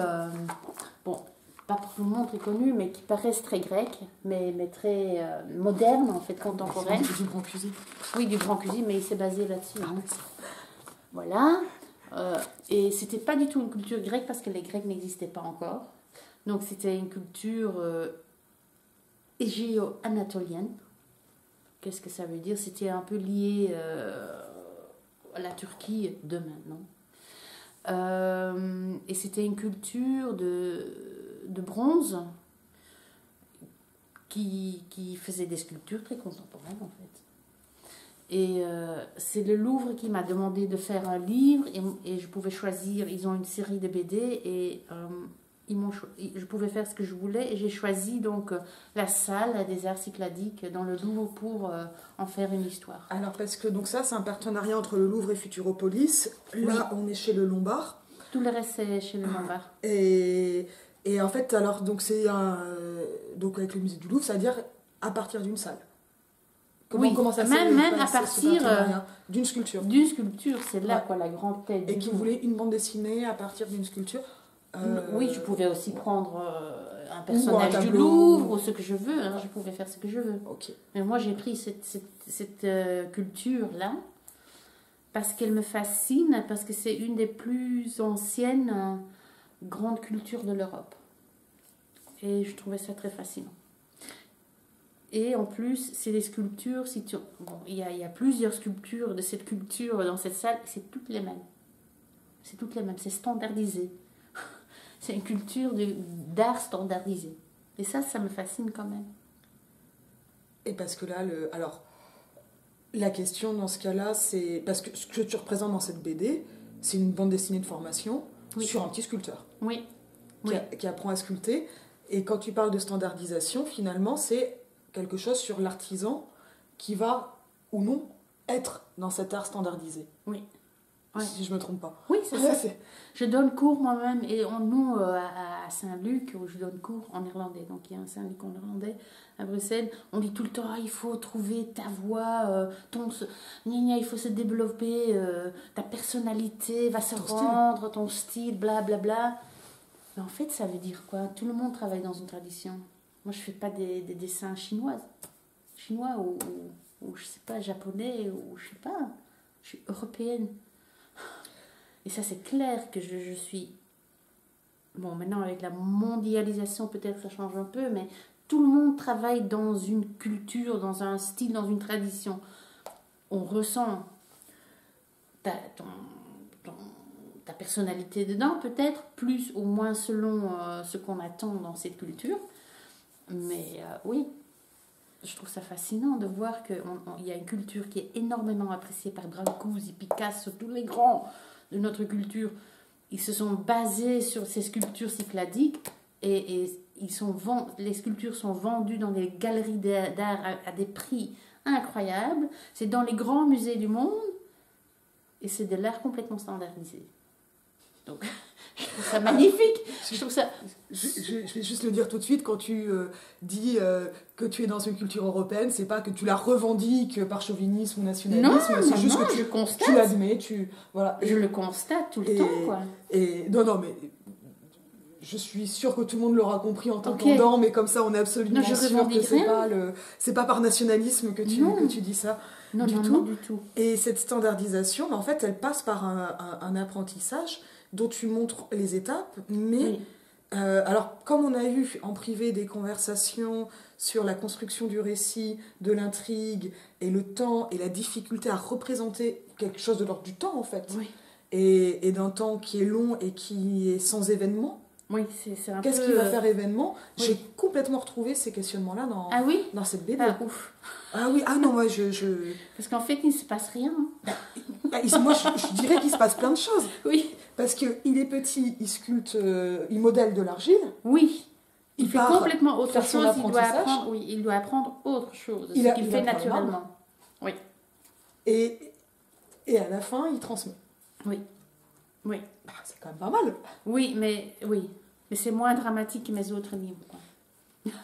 bon, pas pour tout le monde très connues, mais qui paraissent très grecques, mais très modernes, en fait, contemporaines. Du Brancusi. Oui, du Brancusi, mais il s'est basé là-dessus. Hein. Voilà. Et c'était pas du tout une culture grecque parce que les Grecs n'existaient pas encore. Donc c'était une culture égéo-anatolienne. Qu'est-ce que ça veut dire ? C'était un peu lié à la Turquie de maintenant. Et c'était une culture de bronze qui faisait des sculptures très contemporaines en fait. Et c'est le Louvre qui m'a demandé de faire un livre et je pouvais choisir, ils ont une série de BD et je pouvais faire ce que je voulais et j'ai choisi donc la salle des arts cycladiques dans le Louvre pour en faire une histoire. Alors parce que donc ça c'est un partenariat entre le Louvre et Futuropolis. Là on est chez le Lombard. Tout le reste c'est chez le Lombard. Et en fait alors donc c'est donc avec le musée du Louvre, c'est-à-dire à partir d'une salle. Comment ça même à partir d'une sculpture. D'une sculpture, c'est là quoi la grande tête. Et qui voulait une bande dessinée à partir d'une sculpture. Oui, je pouvais aussi prendre un personnage du Louvre ou ce que je veux. Hein, je pouvais faire ce que je veux. Okay. Mais moi, j'ai pris cette culture-là parce qu'elle me fascine, parce que c'est une des plus anciennes grandes cultures de l'Europe. Et je trouvais ça très fascinant. Et en plus, c'est des sculptures. Il y a plusieurs sculptures de cette culture dans cette salle. C'est toutes les mêmes. C'est standardisé. C'est une culture d'art standardisé. Et ça me fascine quand même. Et parce que là, alors, la question dans ce cas-là, c'est... Parce que ce que tu représentes dans cette BD, c'est une bande dessinée de formation sur un petit sculpteur. Oui. Qui apprend à sculpter. Et quand tu parles de standardisation, finalement, c'est quelque chose sur l'artisan qui va, ou non, être dans cet art standardisé. Oui. Si je ne me trompe pas. Oui, c'est ça. Je donne cours moi-même, et nous, à Saint-Luc, où je donne cours en néerlandais, donc il y a un Saint-Luc en néerlandais à Bruxelles, on dit tout le temps, il faut trouver ta voix, il faut se développer, ta personnalité va se rendre, ton style, blablabla. Bla, bla. Mais en fait, ça veut dire quoi ? Tout le monde travaille dans une tradition. Moi, je ne fais pas des dessins chinois ou je sais pas, japonais, ou je sais pas, je suis européenne. Et ça, c'est clair que je suis... Bon, maintenant, avec la mondialisation, peut-être ça change un peu, mais tout le monde travaille dans une culture, dans un style, dans une tradition. On ressent ta personnalité dedans, peut-être, plus ou moins selon ce qu'on attend dans cette culture. Mais oui, je trouve ça fascinant de voir qu'il y a une culture qui est énormément appréciée par Brancusi, Picasso, tous les grands de notre culture. Ils se sont basés sur ces sculptures cycladiques et les sculptures sont vendues dans des galeries d'art à des prix incroyables. C'est dans les grands musées du monde et c'est de l'art complètement standardisé. Donc, je trouve ça magnifique. Je trouve ça... Je vais juste le dire tout de suite, quand tu dis que tu es dans une culture européenne, c'est pas que tu la revendiques par chauvinisme ou nationalisme, c'est juste que tu l'admets, voilà. Je le constate tout le temps, quoi. Et non, mais je suis sûre que tout le monde l'aura compris en t'entendant, mais comme ça, on est absolument sûr que c'est pas par nationalisme que tu dis ça. Non, du tout. Et cette standardisation, en fait, elle passe par un apprentissage dont tu montres les étapes, mais oui. Alors comme on a eu en privé des conversations sur la construction du récit, de l'intrigue, et le temps et la difficulté à représenter quelque chose de l'ordre du temps en fait, oui. et d'un temps qui est long et qui est sans événement. Oui, c'est un Qu'est-ce qui va faire événement? Oui. J'ai complètement retrouvé ces questionnements-là dans cette BD. Ah, ouf. Ah oui, ah non, moi Parce qu'en fait, il ne se passe rien. Moi, je dirais qu'il se passe plein de choses. Oui. Parce qu'il est petit, il modèle de l'argile. Oui. Il fait complètement autre chose. Il doit apprendre autre chose. Ce qu'il fait naturellement. Oui. Et à la fin, il transmet. Oui. Oui. Bah, c'est quand même pas mal. Oui, mais c'est moins dramatique que mes autres livres.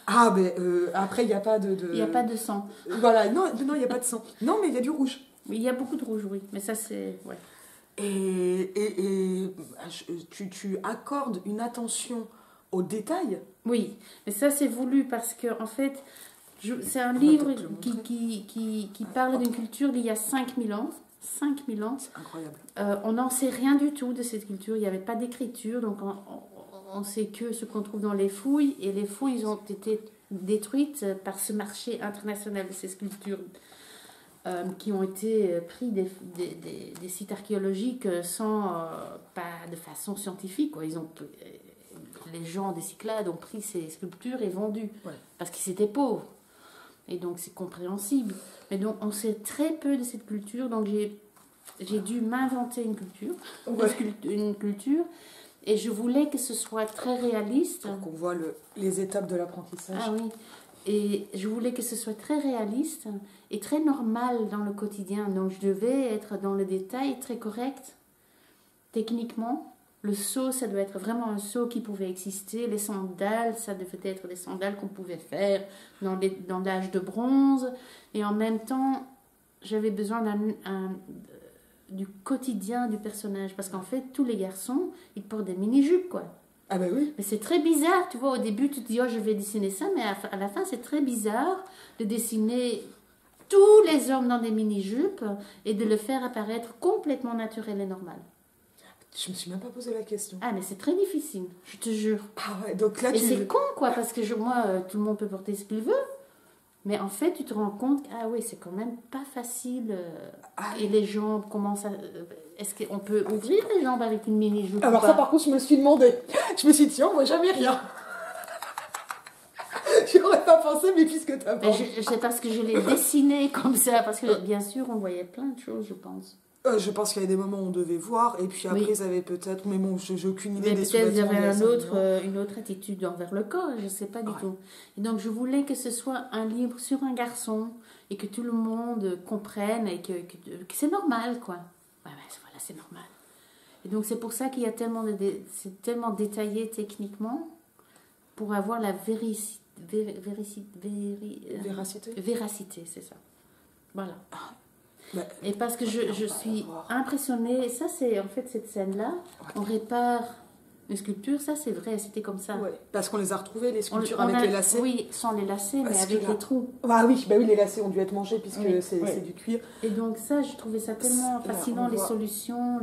Ah, mais après, il n'y a pas de... Il n'y a pas de sang. Voilà, non, il n'y a pas de sang. Non, mais il y a du rouge. Il y a beaucoup de rouge, oui. Mais ça, c'est... Ouais. Et tu accordes une attention aux détails. Oui, mais ça, c'est voulu parce que, en fait, c'est un livre qui parle d'une culture d'il y a 5000 ans. 5000 ans. C'est incroyable. On n'en sait rien du tout de cette culture. Il n'y avait pas d'écriture, donc on sait que ce qu'on trouve dans les fouilles. Et les fouilles ont été détruites par ce marché international de ces sculptures qui ont été pris des sites archéologiques pas de façon scientifique. Quoi. Les gens des Cyclades ont pris ces sculptures et vendu parce qu'ils étaient pauvres. Et donc c'est compréhensible. Mais donc on sait très peu de cette culture, donc j'ai dû m'inventer une culture, une culture, et je voulais que ce soit très réaliste. Pour qu'on voit les étapes de l'apprentissage. Ah oui, et je voulais que ce soit très réaliste et très normal dans le quotidien. Donc je devais être dans le détail, très correct, techniquement. Le seau, ça doit être vraiment un seau qui pouvait exister. Les sandales, ça devait être des sandales qu'on pouvait faire dans l'âge de bronze. Et en même temps, j'avais besoin du quotidien du personnage. Parce qu'en fait, tous les garçons, ils portent des mini-jupes, quoi. Ah ben oui. Mais c'est très bizarre, tu vois. Au début, tu te dis, oh, je vais dessiner ça. Mais à la fin, c'est très bizarre de dessiner tous les hommes dans des mini-jupes et de le faire apparaître complètement naturel et normal. Je me suis même pas posé la question. Ah, mais c'est très difficile, je te jure. Ah ouais, donc là, et c'est con, quoi, parce que moi, tout le monde peut porter ce qu'il veut. Mais en fait, tu te rends compte, ah oui, c'est quand même pas facile. Et les jambes, comment ça... Est-ce qu'on peut ouvrir les jambes avec une mini-jupe? Alors ça, par contre, je me suis demandé. Je me suis dit, tiens, on voit jamais rien. Je n'aurais pas pensé, mais puisque tu as pensé. C'est parce que je l'ai dessiné comme ça, parce que bien sûr, on voyait plein de choses, je pense. Je pense qu'il y a des moments où on devait voir, et puis après, ils avaient peut-être... Mais bon, j'ai aucune idée des sous-vêtements. Mais peut-être ils avaient une autre attitude envers le corps, je ne sais pas du tout. Et donc, je voulais que ce soit un livre sur un garçon, et que tout le monde comprenne, et que c'est normal, quoi. Voilà, c'est normal. Et donc, c'est pour ça qu'il y a c'est tellement détaillé techniquement, pour avoir la véracité, c'est ça. Voilà. Et parce que je suis impressionnée, ça c'est en fait cette scène-là, on répare une sculpture, ça c'est vrai, c'était comme ça. Ouais, parce qu'on les a retrouvées, les sculptures avec les lacets. Oui, sans les lacets, mais avec les trous. Ah oui, les lacets ont dû être mangés puisque c'est du cuir. Et donc ça, je trouvais ça tellement fascinant, les solutions,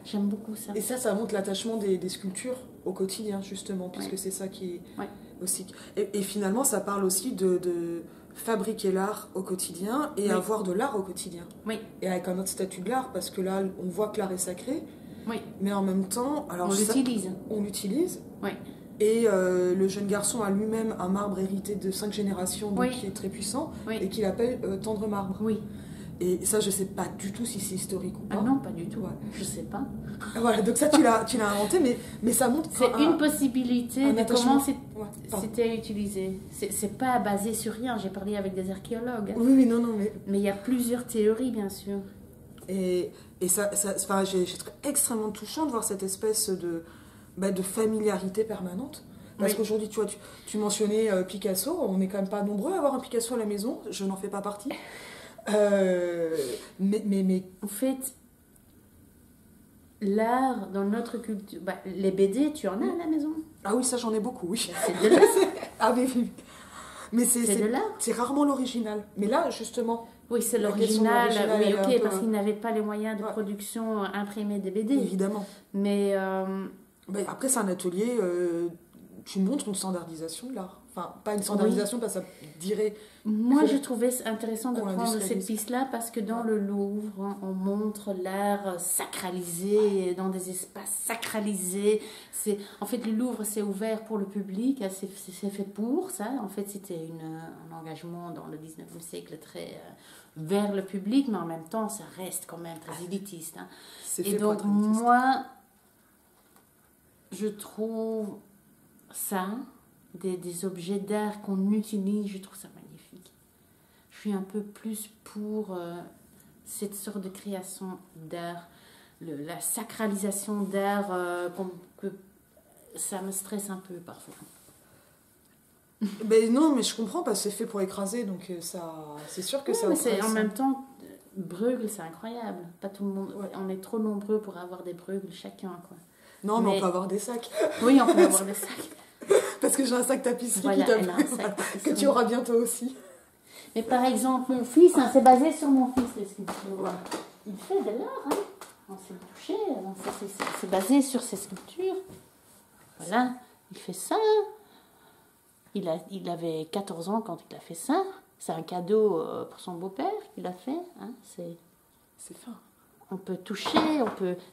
j'aime beaucoup ça. Et ça montre l'attachement des sculptures au quotidien, justement, puisque Ouais. c'est ça qui est Ouais. aussi... Et finalement, ça parle aussi de fabriquer l'art au quotidien et Oui. avoir de l'art au quotidien. Oui, Et avec un autre statut de l'art, parce que là, on voit que l'art est sacré, oui, mais en même temps... Alors, on l'utilise. On l'utilise. Oui, Et le jeune garçon a lui-même un marbre hérité de 5 générations, donc Oui. qui est très puissant, oui, et qu'il appelle tendre marbre. oui. Et ça, je sais pas du tout si c'est historique ou pas. Ah non, pas du tout. Ouais. Je sais pas. Voilà, donc ça, tu l'as inventé, mais ça montre C'est un- une possibilité un de attachement. comment Ouais, pardon. c'était utilisé. C'est pas basé sur rien. J'ai parlé avec des archéologues. Oui, oui, non, non, Mais il y a plusieurs théories, bien sûr. et enfin, j'ai trouvé extrêmement touchant de voir cette espèce de familiarité permanente. Parce Oui. qu'aujourd'hui, tu vois, tu mentionnais Picasso, on n'est quand même pas nombreux à avoir un Picasso à la maison, je n'en fais pas partie. Mais En fait, l'art dans notre culture... Bah, les BD, tu en as à la maison. ah oui, ça j'en ai beaucoup, oui. C'est de l'art. Ah oui, oui. Mais C'est de l'art. c'est rarement l'original. Mais là, justement, Oui, c'est La question de l'original. l'original, Oui, elle est un ok, peu, parce qu'ils n'avaient pas les moyens de ouais. production imprimés des BD. évidemment. Mais Mais après, c'est un atelier, tu montres une standardisation de l'art. Enfin, pas une standardisation, parce que ça dirait... moi, Faut- je trouvais intéressant de qu'on prendre cette l'industrialise. piste-là parce que dans le Louvre, hein, on montre l'art sacralisé, dans des espaces sacralisés. En fait, le Louvre, c'est ouvert pour le public, hein, c'est fait pour ça. En fait, c'était un engagement dans le 19e siècle très vers le public, mais en même temps, ça reste quand même très élitiste. Hein. C'est Et fait pour donc, être élitiste. moi, je trouve ça, des objets d'art qu'on utilise, je trouve ça magnifique. Je suis un peu plus pour cette sorte de création d'art, la sacralisation d'art, que ça me stresse un peu parfois. Ben non, mais je comprends, parce que c'est fait pour écraser, donc c'est sûr que Oui, ça mais oppresse. en même temps, Bruegel, c'est incroyable. Pas tout le monde, Ouais. on est trop nombreux pour avoir des Bruegel chacun, quoi. Non, mais on mais- peut avoir des sacs. Oui, on peut avoir des sacs. Parce que j'ai un sac tapisserie Voilà, qui t'a elle a un plu, sac voilà, tapisserie. que tu auras bientôt aussi. Mais par exemple, mon fils, hein, c'est basé sur mon fils, les sculptures. Il fait de l'art, hein. On s'est touché, hein. C'est basé sur ses sculptures. Voilà, il fait ça. Il avait 14 ans quand il a fait ça. C'est un cadeau pour son beau-père qu'il a fait. Hein. C'est fin. On peut toucher,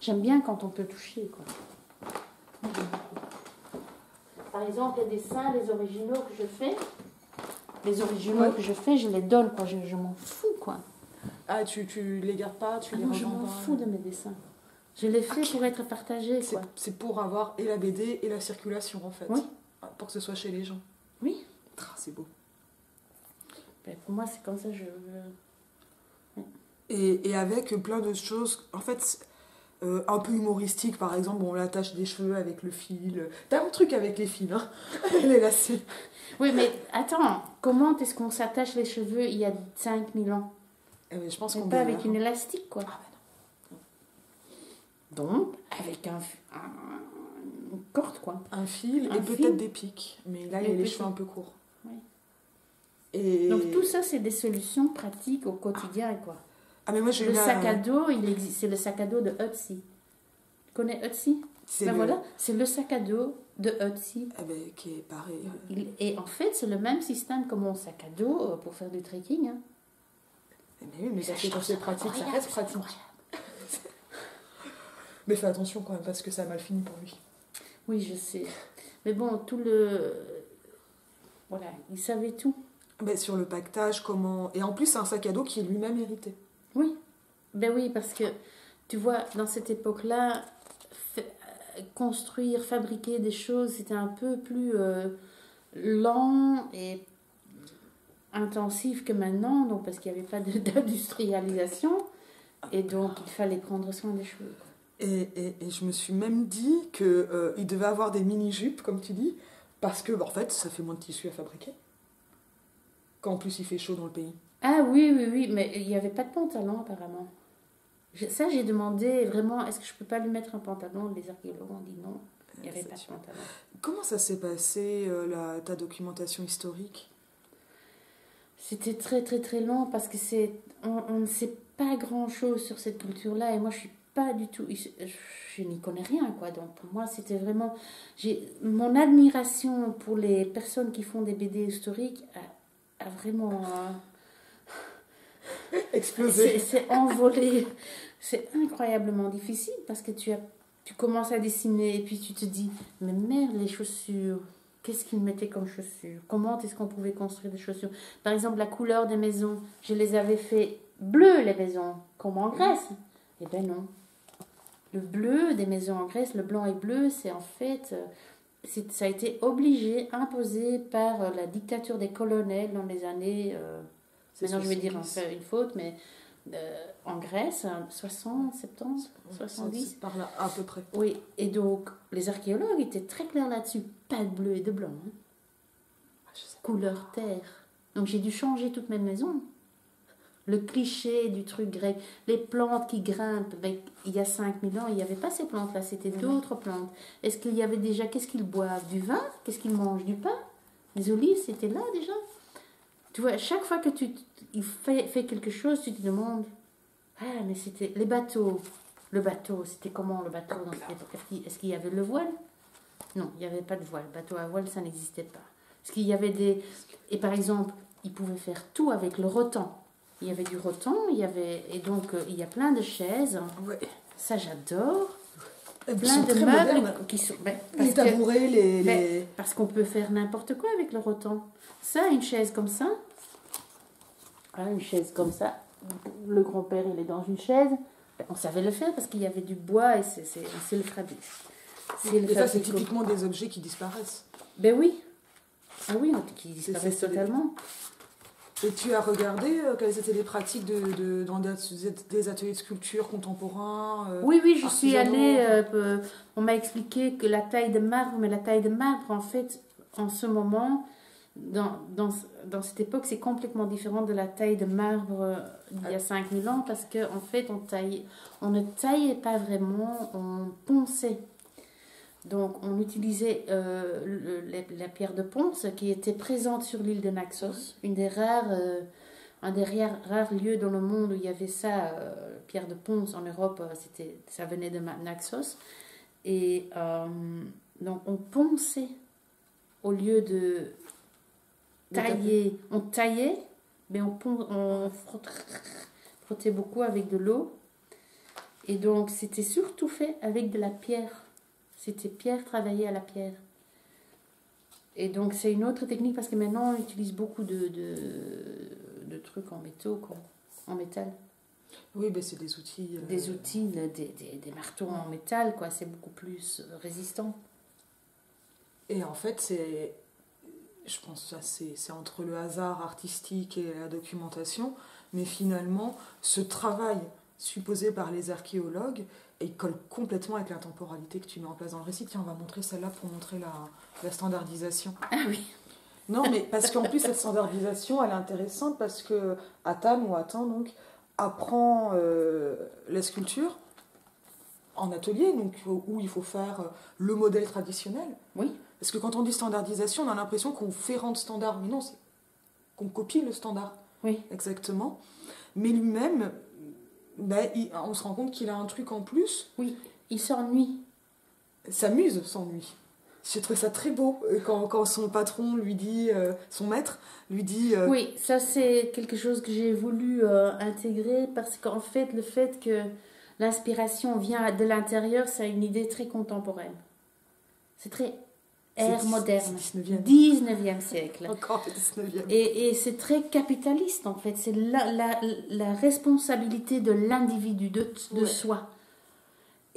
J'aime bien quand on peut toucher, quoi. Par exemple, les dessins, les originaux que je fais, Ouais. je les donne, quoi. Je m'en fous, quoi. Ah, tu les gardes pas, tu Ah les non, je revends m'en pas. fous de mes dessins. Je les fais pour être partagés, quoi. C'est pour avoir et la BD et la circulation, en fait. Oui. Pour que ce soit chez les gens. Oui. Ah, c'est beau. Ben, pour moi, c'est comme ça, Et avec plein de choses, en fait, un peu humoristiques, par exemple, on l'attache des cheveux avec le fil. T'as un truc avec les fils, hein. Les lacets. Oui, mais attends, comment est-ce qu'on s'attache les cheveux il y a 5000 ans? Eh ben, je pense Mais qu'on pas galère, avec une hein. élastique, quoi. Ah, Donc, avec une corde, quoi. un fil Un et fil. peut-être des pics. Mais là, il y a Et les petit. cheveux un peu courts. Oui. Et... Donc, tout ça, c'est des solutions pratiques au quotidien, quoi. Ah, mais moi, j'ai Le eu sac à dos, c'est le sac à dos de Etsy. Tu connais Etsy? C'est Ben le... voilà, c'est le sac à dos de Etsy. Eh ben, qui est pareil. Et en fait, c'est le même système que mon sac à dos pour faire du trekking. Hein. Mais oui, mais Ça parce que quand change, c'est pratique, ça incroyable, reste c'est pratique. incroyable. Mais fais attention quand même, parce que ça a mal fini pour lui. Oui, je sais. Mais bon, voilà, il savait tout. Ben, sur le pactage, comment... Et en plus, c'est un sac à dos qui est lui-même hérité. Oui. Ben oui, parce que, tu vois, dans cette époque-là, construire, fabriquer des choses, c'était un peu plus lent et intensif que maintenant, donc parce qu'il n'y avait pas d'industrialisation. Et donc, il fallait prendre soin des cheveux. Et je me suis même dit qu'il devait avoir des mini-jupes, comme tu dis, parce que, en fait, ça fait moins de tissu à fabriquer. Quand en plus il fait chaud dans le pays. Ah oui, oui, oui, mais il n'y avait pas de pantalon apparemment. Ça, j'ai demandé vraiment, est-ce que je peux pas lui mettre un pantalon? Les archéologues ont dit non, il n'y avait pas de pantalon. Comment ça s'est passé, ta documentation historique? C'était très, très, très long parce que on ne sait pas grand-chose sur cette culture-là et moi, je suis pas du tout. Je n'y connais rien, quoi. Donc pour moi, c'était vraiment. Mon admiration pour les personnes qui font des BD historiques a vraiment. Explosé. C'est envolé. C'est incroyablement difficile parce que tu commences à dessiner et puis tu te dis, mais merde, les chaussures. Qu'est-ce qu'ils mettaient comme chaussures? Comment est-ce qu'on pouvait construire des chaussures? Par exemple, la couleur des maisons. Je les avais fait bleues, les maisons, comme en Grèce. Eh ben non. Le bleu des maisons en Grèce, le blanc et bleu, c'est en fait... ça a été imposé par la dictature des colonels dans les années... maintenant, je vais dire une faute, mais... en Grèce, 60, 70, 70. Par là, à peu près. Oui, et donc les archéologues étaient très clairs là-dessus. Pas de bleu et de blanc. Hein. Couleur terre. Donc j'ai dû changer toute ma maison. Le cliché du truc grec. Les plantes qui grimpent. Ben, il y a 5000 ans, il n'y avait pas ces plantes-là. C'était d'autres plantes. Est-ce qu'il y avait déjà... Qu'est-ce qu'ils boivent? Du vin? Qu'est-ce qu'ils mangent? Du pain? Les olives, c'était là déjà. Tu vois, chaque fois que il fait quelque chose, tu te demandes, ah, mais c'était les bateaux. Le bateau, c'était comment le bateau dans cette époque? Est-ce qu'il y avait le voile? Non, il n'y avait pas de voile. Bateau à voile, ça n'existait pas. Est-ce qu'il y avait des... Et par exemple, ils pouvaient faire tout avec le rotan. Il y avait du rotan, et donc il y a plein de chaises. Ouais. Ça, j'adore. Plein de meubles qui sont... les tabourets, parce qu'on peut faire n'importe quoi avec le rotan. Ça, une chaise comme ça. Une chaise comme ça. Le grand-père, il est dans une chaise. On savait le faire parce qu'il y avait du bois et c'est le fabrique. Et ça, c'est typiquement des objets qui disparaissent. Ben oui. Ah oui, qui disparaissent totalement. Et tu as regardé quelles étaient les pratiques dans des ateliers de sculpture contemporains Oui, je suis allée... on m'a expliqué que la taille de marbre, en fait, en ce moment, dans cette époque, c'est complètement différent de la taille de marbre d'il y a 5000 ans, parce qu'en fait, on ne taillait pas vraiment, on ponçait. Donc, on utilisait la pierre de ponce qui était présente sur l'île de Naxos, un des rares lieux dans le monde où il y avait ça, pierre de ponce en Europe, ça venait de Naxos. Et donc, on ponçait au lieu de tailler. On taillait, mais on frottait beaucoup avec de l'eau. Et donc, c'était surtout fait avec de la pierre. C'était pierre travaillée à la pierre. Et donc, c'est une autre technique parce que maintenant, on utilise beaucoup de trucs en métaux, quoi, en métal. Oui, ben c'est des outils. Des outils, des marteaux en métal, quoi. C'est beaucoup plus résistant. Et en fait, je pense que c'est entre le hasard artistique et la documentation, mais finalement, ce travail supposé par les archéologues, il colle complètement avec la temporalité que tu mets en place dans le récit. Tiens, on va montrer celle-là pour montrer la standardisation. Ah oui. Non, mais parce qu'en plus, cette standardisation, elle est intéressante parce que Athan donc, apprend la sculpture en atelier, donc, où il faut faire le modèle traditionnel. Oui. Parce que quand on dit standardisation, on a l'impression qu'on fait rendre standard. Mais non, c'est qu'on copie le standard. Oui. Exactement. Mais lui-même, on se rend compte qu'il a un truc en plus. Oui, il s'ennuie. Sa muse s'ennuie. J'ai trouvé ça très beau quand son patron lui dit, son maître lui dit... Oui, ça c'est quelque chose que j'ai voulu intégrer parce qu'en fait, le fait que l'inspiration vient de l'intérieur, c'est une idée très contemporaine. C'est très ère moderne. 19e siècle. Encore le 19e. Et c'est très capitaliste en fait. C'est la responsabilité de l'individu, de soi.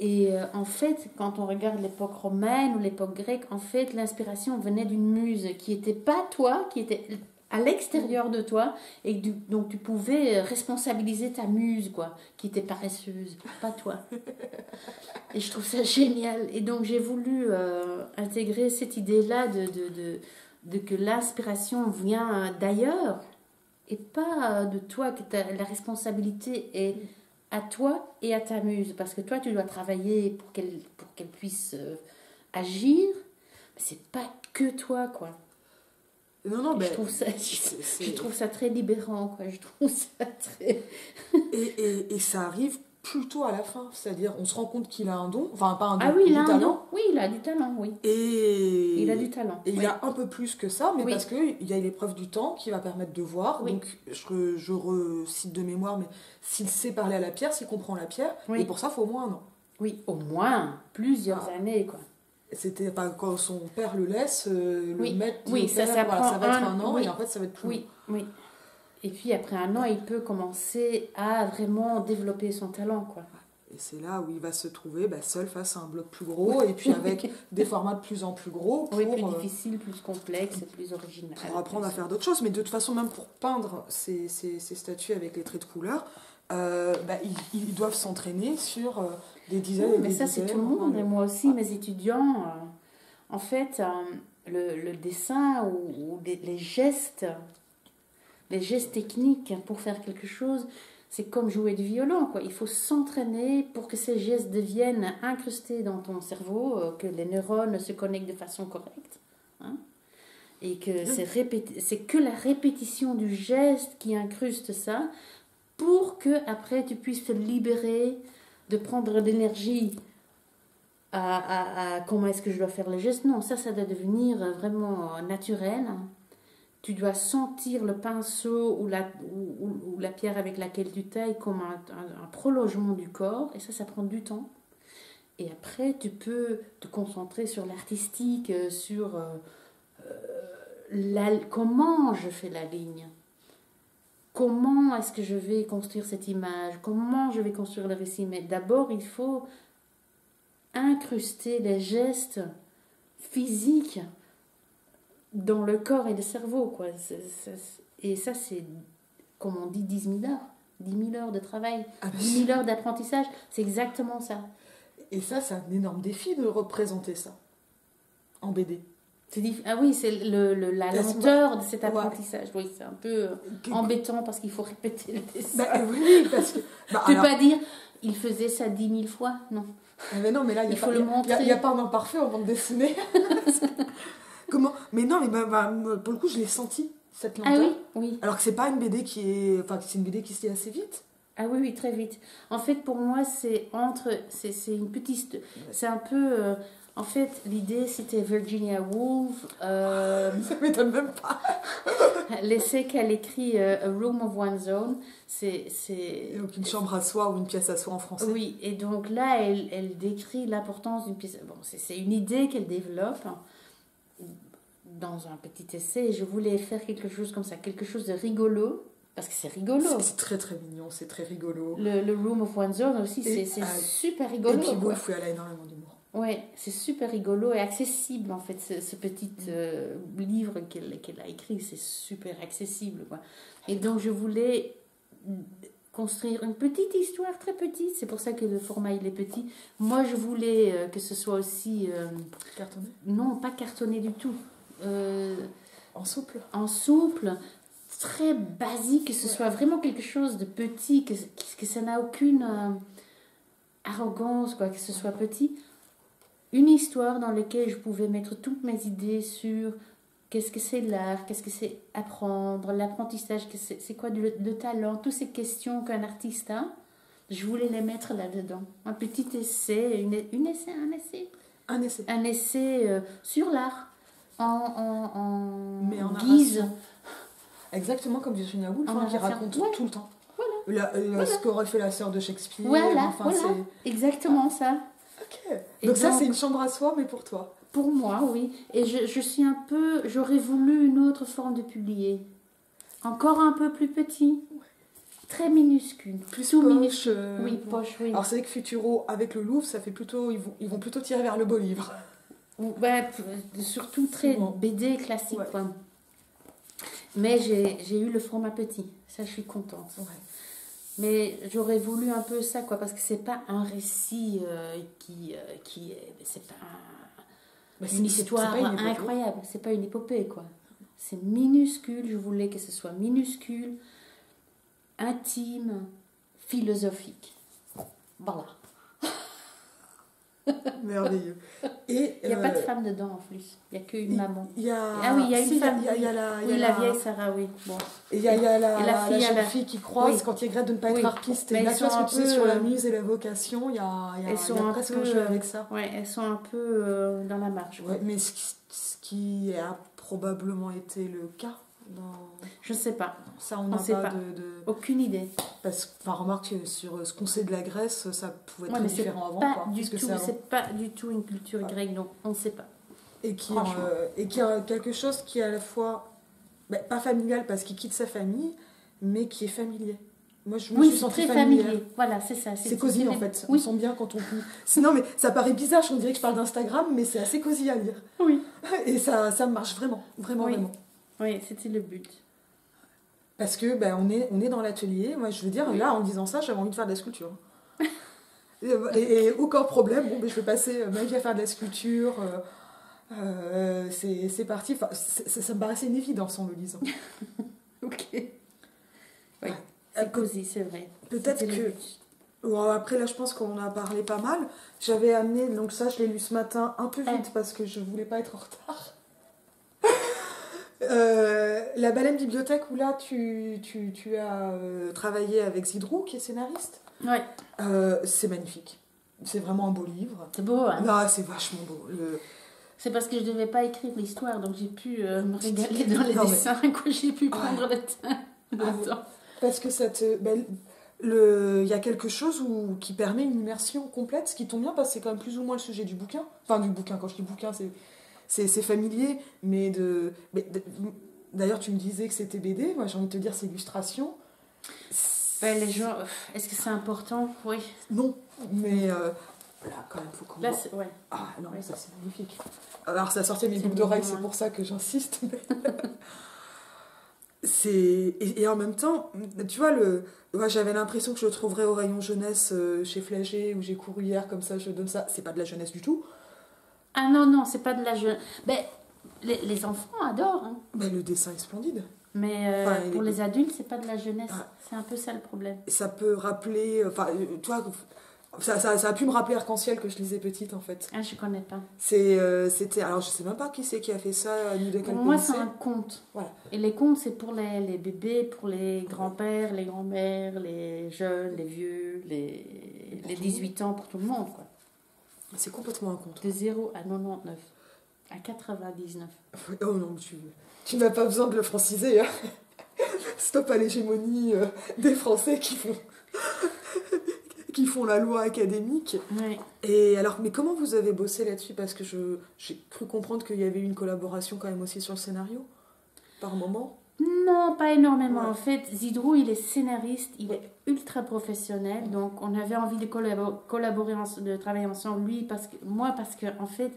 Et en fait, quand on regarde l'époque romaine ou l'époque grecque, en fait, l'inspiration venait d'une muse qui n'était pas toi, qui était à l'extérieur de toi, et donc tu pouvais responsabiliser ta muse, quoi, qui était paresseuse, pas toi. Et je trouve ça génial. Et donc j'ai voulu intégrer cette idée-là de que l'inspiration vient d'ailleurs, et pas de toi, que la responsabilité est... à toi et à ta muse, parce que toi tu dois travailler pour qu'elle puisse agir, mais c'est pas que toi, quoi. Non, je trouve ça très libérant, quoi. Je trouve ça très... et ça arrive plutôt à la fin. C'est-à-dire, on se rend compte qu'il a un don, enfin pas un don, Ah oui, il du a un talent. don. Oui, il a du talent, oui. Et Il a du talent. Et oui. il a un peu plus que ça, mais Oui. parce qu'il y a l'épreuve du temps qui va permettre de voir. Oui. Donc, je recite de mémoire, mais s'il sait parler à la pierre, s'il comprend la pierre, Oui. et pour ça, il faut au moins un an. Oui, au moins plusieurs années, quoi. C'était quand son père le laisse, le maître dit oui, au père, ça voilà, ça va être un an, oui. et en fait, ça va être plus long. Oui. Et puis après un an, il peut commencer à vraiment développer son talent, quoi. Et c'est là où il va se trouver seul face à un bloc plus gros, et puis avec des formats de plus en plus gros. Plus difficiles, plus complexes et plus originales. Pour apprendre à faire d'autres choses. Mais de toute façon, même pour peindre ces statues avec les traits de couleur, ils doivent s'entraîner sur des dizaines et des dizaines. Mais ça, c'est tout le monde. Et moi aussi, mes étudiants, en fait, le dessin ou les gestes techniques pour faire quelque chose, c'est comme jouer du violon, quoi. Il faut s'entraîner pour que ces gestes deviennent incrustés dans ton cerveau, que les neurones se connectent de façon correcte. Hein, et que c'est que la répétition du geste qui incruste ça pour que après tu puisses te libérer de prendre de l'énergie à comment est-ce que je dois faire le geste. Non, ça doit devenir vraiment naturel. Tu dois sentir le pinceau ou la pierre avec laquelle tu tailles comme un prolongement du corps. Et ça prend du temps. Et après, tu peux te concentrer sur l'artistique, sur comment je fais la ligne. Comment est-ce que je vais construire cette image? Comment je vais construire le récit? Mais d'abord, il faut incruster les gestes physiques dans le corps et le cerveau, quoi. Et ça, c'est, comme on dit, 10 000 heures. 10 000 heures de travail, 10 000 heures d'apprentissage. C'est exactement ça. Et ça, c'est un énorme défi de représenter ça en BD. Ah oui, c'est la lenteur de cet apprentissage. Oui, c'est un peu embêtant parce qu'il faut répéter le dessin. Oui, parce que... tu ne peux pas dire, il faisait ça 10 000 fois, non. Mais non, mais là, il faut le montrer. Il n'y a pas un imparfait en bande dessinée. Comment? Mais non, mais pour le coup, je l'ai senti, cette lenteur. Ah oui. Alors que c'est pas une BD qui est... Enfin, c'est une BD qui se lit assez vite. Ah oui, très vite. En fait, pour moi, c'est une petite... C'est un peu... en fait, l'idée, c'était Virginia Woolf. Ça m'étonne même pas. L'essai qu'elle écrit, A Room of One's Own, c'est... Donc une chambre à soi ou une pièce à soi en français. Oui, et donc là, elle décrit l'importance d'une pièce... Bon, c'est une idée qu'elle développe dans un petit essai. Et je voulais faire quelque chose comme ça, quelque chose de rigolo. Parce que c'est rigolo. C'est très très mignon, c'est très rigolo. Le Room of One's Own aussi, c'est super rigolo. Et puis Woolf, elle a énormément d'humour. Oui, c'est super rigolo et accessible en fait, ce petit livre qu'elle a écrit, c'est super accessible, quoi. Et donc je voulais construire une petite histoire très petite, c'est pour ça que le format il est petit. Moi je voulais que ce soit aussi... cartonné? Non, pas cartonné du tout. En souple? En souple, très basique, que ce soit vraiment quelque chose de petit, que ça n'a aucune arrogance, quoi, que ce soit petit. Une histoire dans laquelle je pouvais mettre toutes mes idées sur qu'est-ce que c'est l'art, qu'est-ce que c'est apprendre, l'apprentissage, c'est quoi le talent, toutes ces questions qu'un artiste a, je voulais les mettre là-dedans. Un petit essai, un essai sur l'art, Mais en guise. narration. Exactement comme Virginia Woolf, qui raconte tout le temps. Voilà. Ce qu'aurait fait la sœur de Shakespeare. Voilà. Exactement ça. Ok. Donc ça, c'est une chambre à soi, mais pour toi? Pour moi, oui. Et je suis un peu... J'aurais voulu une autre forme de publier. Encore un peu plus petit. Très minuscule. Plus tout poche. Minuscule. Oui, poche, oui. Alors c'est vrai que Futuro, avec le Louvre, ça fait plutôt... Ils vont plutôt tirer vers le beau livre. Ouais, surtout très BD classique, quoi. Mais j'ai eu le format petit. Ça, je suis contente. Ouais. Mais j'aurais voulu un peu ça, quoi, parce que c'est pas un récit qui est... C'est pas une histoire incroyable. C'est pas une épopée, quoi. C'est minuscule. Je voulais que ce soit minuscule, intime, philosophique. Voilà. Merveilleux. Et, Il n'y a pas de femme dedans en plus. Il n'y a qu'une maman. Il y a... Ah oui, il y a une femme. Il y a la, oui, la vieille Sarah, oui. Bon. Et il y a la jeune la... fille qui croise oui. quand il regrette de ne pas être oui. harpiste. Mais Et là, tu vois ce que tu sais sur la peu... muse et la vocation, il y a presque un jeu avec ça. Oui, elles sont un peu dans la marge. Ouais, mais ce qui a probablement été le cas je ne sais pas. Ça, on n'a pas de... Aucune idée. Parce que, enfin, remarque que sur ce qu'on sait de la Grèce, ça pouvait être très différent avant. C'est pas du tout une culture grecque, donc on ne sait pas. Et qui a quelque chose qui est à la fois, pas familial parce qu'il quitte sa famille, mais qui est familier. Moi, je me suis sentie familier. Voilà, c'est ça. C'est cosy, en fait. Oui. On sent bien quand on peut. Sinon, mais ça paraît bizarre, on dirait que je parle d'Instagram, mais c'est assez cosy à lire. Oui. Et ça marche vraiment, vraiment, vraiment. Oui, c'était le but. Parce que on est dans l'atelier. Moi, je veux dire, là, en disant ça, j'avais envie de faire de la sculpture. et aucun problème. Bon, je vais passer ma vie à faire de la sculpture. C'est parti. Enfin, ça me paraissait une évidence en le lisant. Ok. Oui, c'est cosy, c'est vrai. Peut-être que... Bon, après, là, je pense qu'on a parlé pas mal. J'avais amené, donc ça, je l'ai lu ce matin un peu vite parce que je voulais pas être en retard. La Baleine Bibliothèque, où là tu as travaillé avec Zidrou, qui est scénariste. Ouais. C'est magnifique. C'est vraiment un beau livre. C'est beau, hein? Non, c'est vachement beau. C'est parce que je ne devais pas écrire l'histoire, donc j'ai pu me régaler dans les dessins, que j'ai pu prendre le temps. Parce que il y a quelque chose qui permet une immersion complète, ce qui tombe bien parce que c'est quand même plus ou moins le sujet du bouquin. Enfin, du bouquin, quand je dis bouquin, c'est familier, mais d'ailleurs, tu me disais que c'était BD. Moi, j'ai envie de te dire, c'est illustration. Les gens, est-ce que c'est important? Oui. Non, mais là, quand même, faut qu'on... Là, c'est... Ouais. Ah non, ouais. Ça, c'est magnifique. Alors, ça sortait mes boucles d'oreilles, c'est pour ça que j'insiste. Et en même temps, tu vois, j'avais l'impression que je le trouverais au rayon jeunesse chez Flagey, où j'ai couru hier, comme ça, je donne ça. C'est pas de la jeunesse du tout. Ah non, c'est pas de la jeunesse. Les enfants adorent. Hein. Le dessin est splendide. Mais pour les adultes, c'est pas de la jeunesse. Ah. C'est un peu ça le problème. Ça peut rappeler... Enfin, toi, ça a pu me rappeler Arc-en-Ciel que je lisais petite, en fait. Ah, je connais pas. C'était... Alors, je sais même pas qui c'est qui a fait ça, ni de quel pays. Pour moi, c'est un conte. Voilà. Et les contes, c'est pour les bébés, pour les grands-pères, les grands-mères, les jeunes, les vieux, les 18 ans, pour tout le monde, quoi. C'est complètement un conte. De 0 à 99. À 99. Oh non, tu n'as pas besoin de le franciser. Hein. Stop à l'hégémonie des Français qui font la loi académique. Oui. Et alors, mais comment vous avez bossé là-dessus? Parce que j'ai cru comprendre qu'il y avait eu une collaboration quand même aussi sur le scénario, par moment. Non, pas énormément. Ouais. Ouais. En fait, Zidrou, il est scénariste, il est ultra professionnel. Donc, on avait envie de collaborer, de travailler ensemble. Parce que en fait,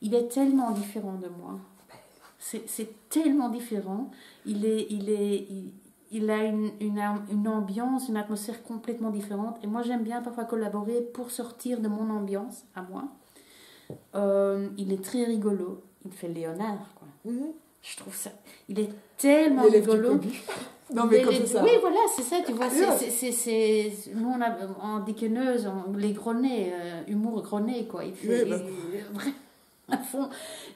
il est tellement différent de moi. C'est tellement différent. Il a une ambiance, une atmosphère complètement différente. Et moi, j'aime bien parfois collaborer pour sortir de mon ambiance, à moi. Il est très rigolo. Il fait Léonard, quoi. Mm-hmm. Je trouve ça... Il est tellement rigolo. Non, mais comme ça. Oui, voilà, c'est ça, tu vois. Nous, on a en déconneuse, les gros nez, humour gros nez, quoi. Il fait vraiment à fond.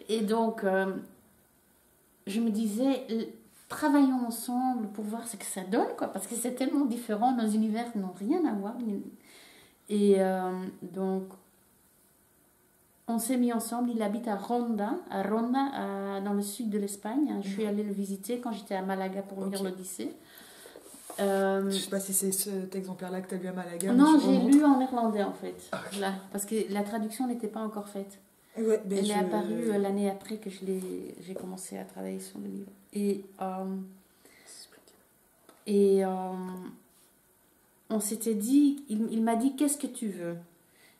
Et donc... je me disais, travaillons ensemble pour voir ce que ça donne, quoi, parce que c'est tellement différent, nos univers n'ont rien à voir. Et donc, on s'est mis ensemble, il habite à Ronda, dans le sud de l'Espagne. Je suis allée le visiter quand j'étais à Malaga pour lire l'Odyssée. Je ne sais pas si c'est cet exemplaire-là que tu as lu à Malaga. Non, j'ai lu en néerlandais, en fait, là, parce que la traduction n'était pas encore faite. Ouais, elle est apparue l'année après que j'ai commencé à travailler sur le livre. Et on s'était dit, il m'a dit, qu'est-ce que tu veux?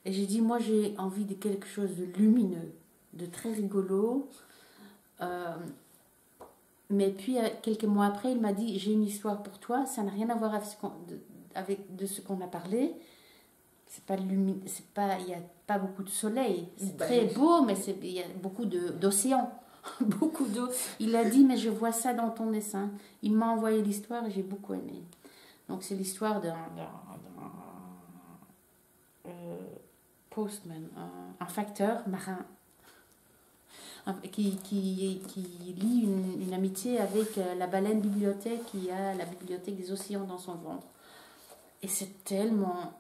Et j'ai dit, moi j'ai envie de quelque chose de lumineux, de très rigolo. Mais puis quelques mois après, il m'a dit, j'ai une histoire pour toi, ça n'a rien à voir avec ce qu'on a parlé. C'est pas lumineux, il n'y a pas beaucoup de soleil, c'est très beau, mais il y a beaucoup d'océan, beaucoup d'eau. Il a dit, mais je vois ça dans ton dessin. Il m'a envoyé l'histoire et j'ai beaucoup aimé. Donc c'est l'histoire postman, un facteur marin, qui lie une amitié avec la baleine bibliothèque qui a la bibliothèque des océans dans son ventre. Et c'est tellement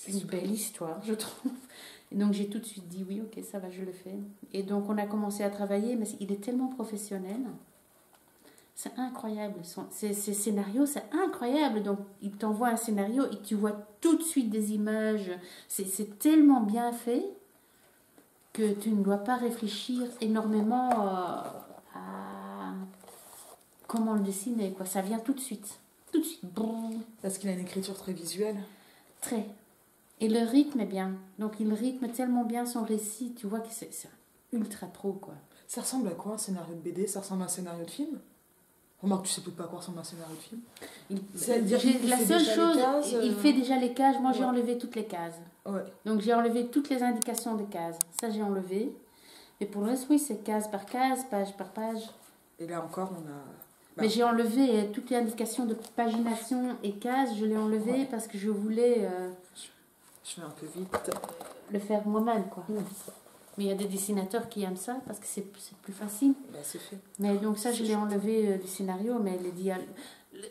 une belle histoire, je trouve. Et donc j'ai tout de suite dit oui, ok, ça va, je le fais. Et donc on a commencé à travailler, mais il est tellement professionnel. C'est incroyable. Ces scénarios, c'est incroyable. Donc il t'envoie un scénario et tu vois tout de suite des images. C'est tellement bien fait que tu ne dois pas réfléchir énormément à comment le dessiner, quoi. Ça vient tout de suite. Tout de suite. Brrr. Parce qu'il a une écriture très visuelle. Très. Et le rythme est bien. Donc il rythme tellement bien son récit. Tu vois que c'est ultra pro, quoi. Ça ressemble à quoi un scénario de BD? Ça ressemble à un scénario de film? Remarque, tu sais peut-être pas à quoi ressemble un scénario de film. La seule chose, il fait déjà les cases. Moi, j'ai Ouais. enlevé toutes les cases. Ouais. Donc j'ai enlevé toutes les indications de cases. Ça, j'ai enlevé. Et pour le reste, oui, c'est case par case, page par page. Et là encore, on a... Mais j'ai enlevé toutes les indications de pagination et cases. Je l'ai enlevé parce que je voulais Je fais un peu vite. le faire moi-même, quoi. Mais il y a des dessinateurs qui aiment ça parce que c'est plus facile. Bah, c'est fait. Mais donc ça, je l'ai enlevé du scénario, mais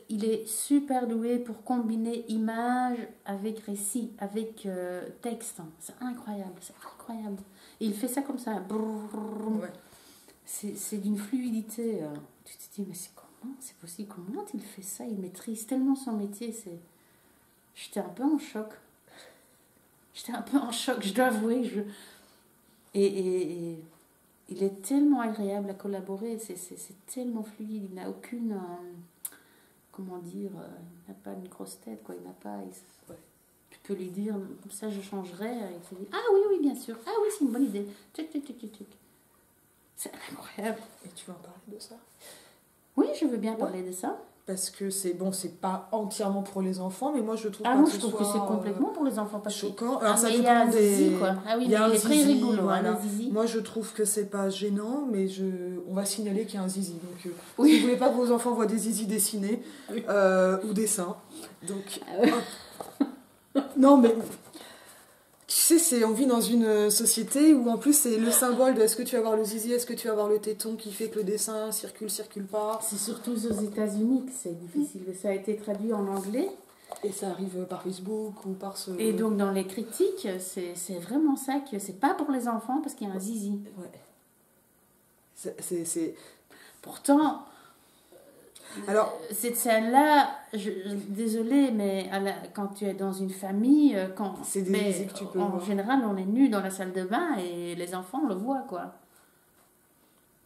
il est super doué pour combiner images avec récit, avec texte. C'est incroyable, c'est incroyable. Et il fait ça comme ça. Brrr. Ouais. C'est d'une fluidité. Tu te dis, mais c'est possible, comment il fait ça? Il maîtrise tellement son métier. J'étais un peu en choc. Je dois avouer. Et il est tellement agréable à collaborer, c'est tellement fluide, il n'a aucune, comment dire, il n'a pas une grosse tête, quoi, il n'a pas... Tu peux lui dire, ça je changerais, il te dit, ah oui, bien sûr, ah oui, c'est une bonne idée, tchic. C'est incroyable. Et tu veux en parler de ça? Oui, je veux bien parler de ça. Parce que c'est pas entièrement pour les enfants, mais moi je trouve moi je trouve que c'est complètement pour les enfants. Choquant. Alors ça il y a un dépend zizi, quoi. Ah oui, il y a un il est très zizi, rigolo, voilà. le zizi. Moi je trouve que c'est pas gênant, mais on va signaler qu'il y a un zizi. Donc Oui. si vous voulez pas que vos enfants voient des zizis dessinés ou des seins, donc non mais tu sais, on vit dans une société où en plus c'est le symbole de est-ce que tu vas avoir le zizi, est-ce que tu vas avoir le téton qui fait que le dessin circule pas. C'est surtout aux États-Unis que c'est difficile. Ça a été traduit en anglais. Et ça arrive par Facebook ou par ce... Et donc dans les critiques, c'est vraiment ça que c'est pas pour les enfants parce qu'il y a un zizi. Ouais. C'est... Pourtant, alors, cette scène-là, désolée, mais quand tu es dans une famille, c'est des zizi que tu peux en voir. général, on est nu dans la salle de bain et les enfants le voient, quoi.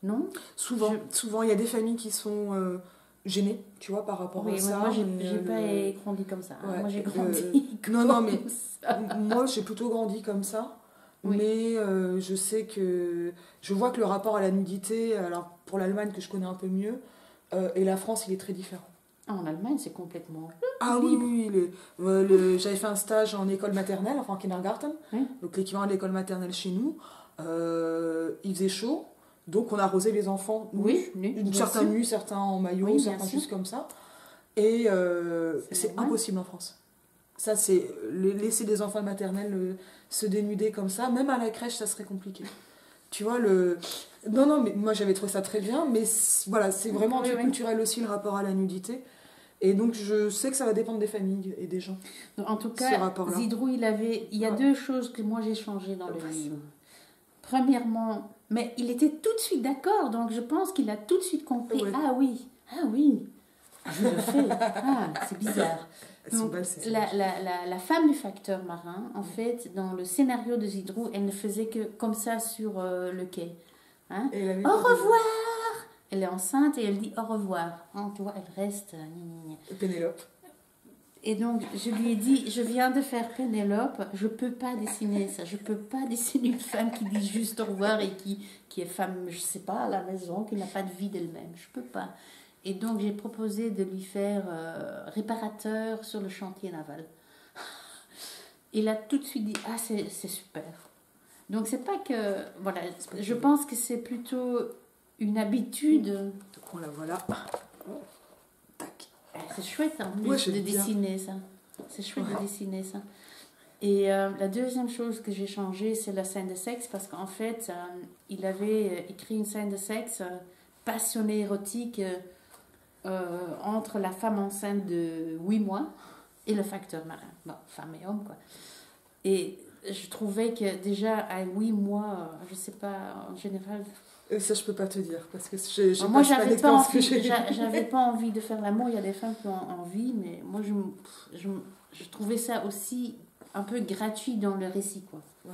Non? Souvent, il y a des familles qui sont gênées, tu vois, par rapport à ça. Moi, j'ai pas grandi comme ça. Ouais, moi, j'ai grandi non, mais ça. moi, j'ai plutôt grandi comme ça. Oui. Mais je sais que... Je vois que le rapport à la nudité, alors pour l'Allemagne, que je connais un peu mieux, et la France, il est très différent. En Allemagne, c'est complètement... Ah oui, j'avais fait un stage en école maternelle, enfin en kindergarten, donc l'équivalent de l'école maternelle chez nous. Il faisait chaud, donc on arrosait les enfants nus, certains nus, certains en maillot, certains juste comme ça. Et c'est impossible en France. Ça, c'est laisser des enfants maternels se dénuder comme ça, même à la crèche, ça serait compliqué. Tu vois, Non, mais moi j'avais trouvé ça très bien, mais voilà, c'est vraiment un truc culturel aussi, le rapport à la nudité. Et donc je sais que ça va dépendre des familles et des gens. En tout cas, Zidrou, il y a deux choses que moi j'ai changées dans le livre. Premièrement, mais il était tout de suite d'accord, donc je pense qu'il a tout de suite compris. Ouais. Ah oui, je le fais. C'est bizarre. Donc, la femme du facteur marin, en fait, dans le scénario de Zidrou, elle ne faisait que comme ça sur le quai. Hein? Au revoir! Elle est enceinte et elle dit au revoir. Tu vois, elle reste... Pénélope. Et donc, je lui ai dit, je viens de faire Pénélope, je ne peux pas dessiner ça. Je ne peux pas dessiner une femme qui dit juste au revoir et qui est femme, je ne sais pas, à la maison, qui n'a pas de vie d'elle-même. Je ne peux pas. Et donc, j'ai proposé de lui faire réparateur sur le chantier naval. Il a tout de suite dit, c'est super. Donc, c'est pas que... Voilà, je pense que c'est plutôt une habitude. Donc, on la voit là. C'est chouette, en plus, de dessiner ça. C'est chouette de dessiner ça. Et la deuxième chose que j'ai changée, c'est la scène de sexe, parce qu'en fait, il avait écrit une scène de sexe passionnée, érotique, entre la femme enceinte de 8 mois et le facteur marin. Bon, femme et homme, quoi. Et je trouvais que déjà, à 8 mois, je sais pas, en général... Ça, je peux pas te dire, parce que j'ai Moi, pas d'expérience que j'ai. j'avais pas envie de faire l'amour. Il y a des femmes qui ont envie, mais moi, je trouvais ça aussi un peu gratuit dans le récit, quoi. Ouais.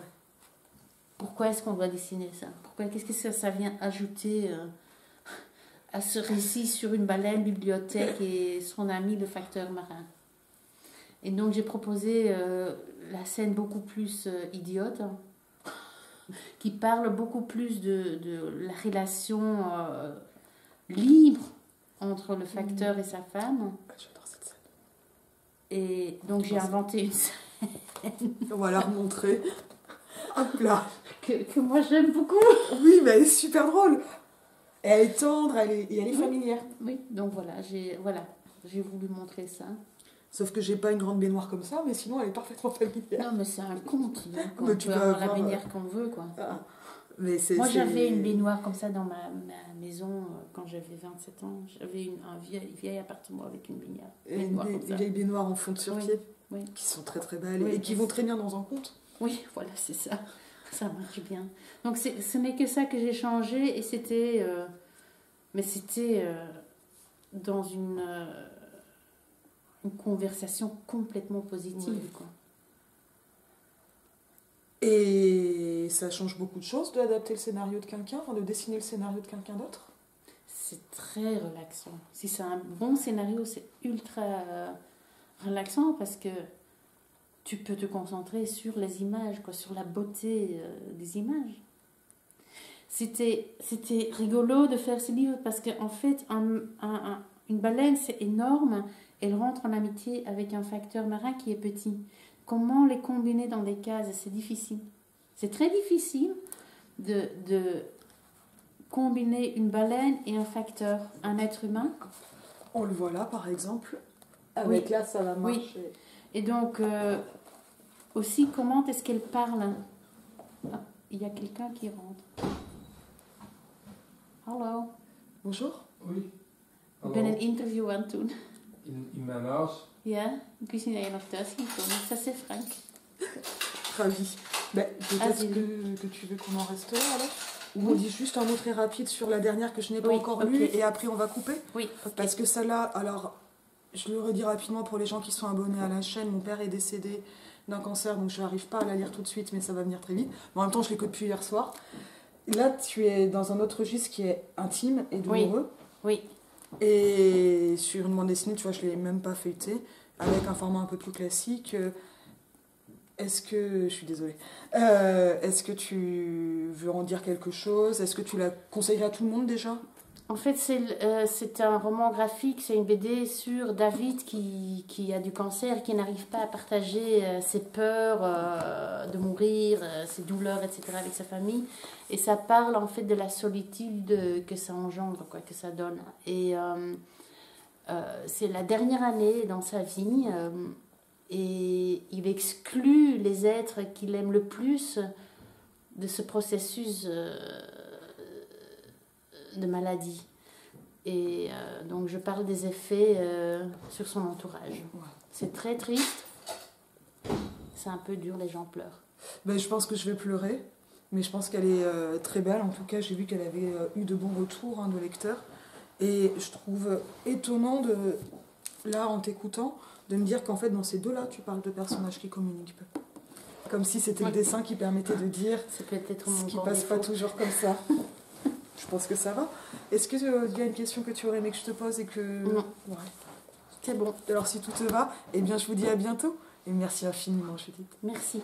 Pourquoi est-ce qu'on doit dessiner ça? Qu'est-ce que ça vient ajouter à ce récit sur une baleine, bibliothèque et son ami, le facteur marin? Et donc, j'ai proposé la scène beaucoup plus idiote, hein, qui parle beaucoup plus de la relation libre entre le facteur et sa femme. J'adore cette scène. Et donc, j'ai inventé une scène. On va la remontrer. Hop là. Que moi, j'aime beaucoup. Oui, mais elle est super drôle. Et elle est tendre, et elle est familière. Oui, donc voilà, j'ai voulu montrer ça. Sauf que j'ai pas une grande baignoire comme ça, mais sinon elle est parfaitement familière. Non, mais c'est un conte, donc on Mais peut avoir la baignoire qu'on veut, quoi. Ah. Mais moi, j'avais une baignoire comme ça dans ma maison quand j'avais 27 ans. J'avais un vieil appartement avec une baignoire. Des vieilles baignoires en fond de sur-pied, oui. qui sont très très belles oui, et qui vont très bien dans un conte. Oui, voilà, c'est ça. Ça marche bien. Donc, ce n'est que ça que j'ai changé, et c'était... mais c'était dans une conversation complètement positive, Oui. quoi. Et ça change beaucoup de choses d'adapter le scénario de quelqu'un, enfin de dessiner le scénario de quelqu'un d'autre. C'est très relaxant. Si c'est un bon scénario, c'est ultra relaxant, parce que tu peux te concentrer sur les images, quoi, sur la beauté des images. C'était rigolo de faire ce livre, parce qu'en fait, une baleine, c'est énorme. Elle rentre en amitié avec un facteur marin qui est petit. Comment les combiner dans des cases? C'est difficile. C'est très difficile de combiner une baleine et un facteur, un être humain. On le voit là, par exemple. Avec Oui. là, ça va marcher. Oui. Et donc, aussi, comment est-ce qu'elle parle? Ah, il y a quelqu'un qui rentre. Hallo. Bonjour. Oei. Ik ben een interview aan het doen. In mijn huis. Ja, ik wist niet dat je nog thuis ging komen. Ça, c'est Frank. Ravi. Ben, peut-être que tu veux qu'on en reste là, alors? Ou on dit juste un mot très rapide sur la dernière que je n'ai pas encore lue, et après on va couper? Oui, ok. Parce que celle-là, alors, je le redis rapidement pour les gens qui sont abonnés à la chaîne, mon père est décédé d'un cancer, donc je n'arrive pas à la lire tout de suite, mais ça va venir très vite. Mais en même temps, je l'ai que depuis hier soir. Là, tu es dans un autre registre qui est intime et douloureux. Oui. Et sur une bande dessinée, tu vois, je ne l'ai même pas feuilleté, avec un format un peu plus classique. Est-ce que... Je suis désolée. Est-ce que tu veux en dire quelque chose? Est-ce que tu la conseillerais à tout le monde déjà? En fait, c'est un roman graphique, c'est une BD sur David qui a du cancer, qui n'arrive pas à partager ses peurs de mourir, ses douleurs, etc. avec sa famille. Et ça parle en fait de la solitude que ça engendre, quoi, que ça donne. Et c'est la dernière année dans sa vie, et il exclut les êtres qu'il aime le plus de ce processus de maladie. Et donc je parle des effets sur son entourage. Ouais. C'est très triste. C'est un peu dur, les gens pleurent. Ben, je pense que je vais pleurer, mais je pense qu'elle est très belle. En tout cas, j'ai vu qu'elle avait eu de bons retours de lecteurs. Et je trouve étonnant, là, en t'écoutant, de me dire qu'en fait, dans ces deux-là, tu parles de personnages qui communiquent peu. Comme si c'était le dessin qui permettait de dire C'est peut-être ce mon qui grand passe pas défaut. toujours comme ça. Je pense que ça va. Est-ce qu'il y a une question que tu aurais aimé que je te pose et que... Non. Ouais. C'est bon. Alors si tout te va, eh bien je vous dis à bientôt. Et merci infiniment, Judith. Merci.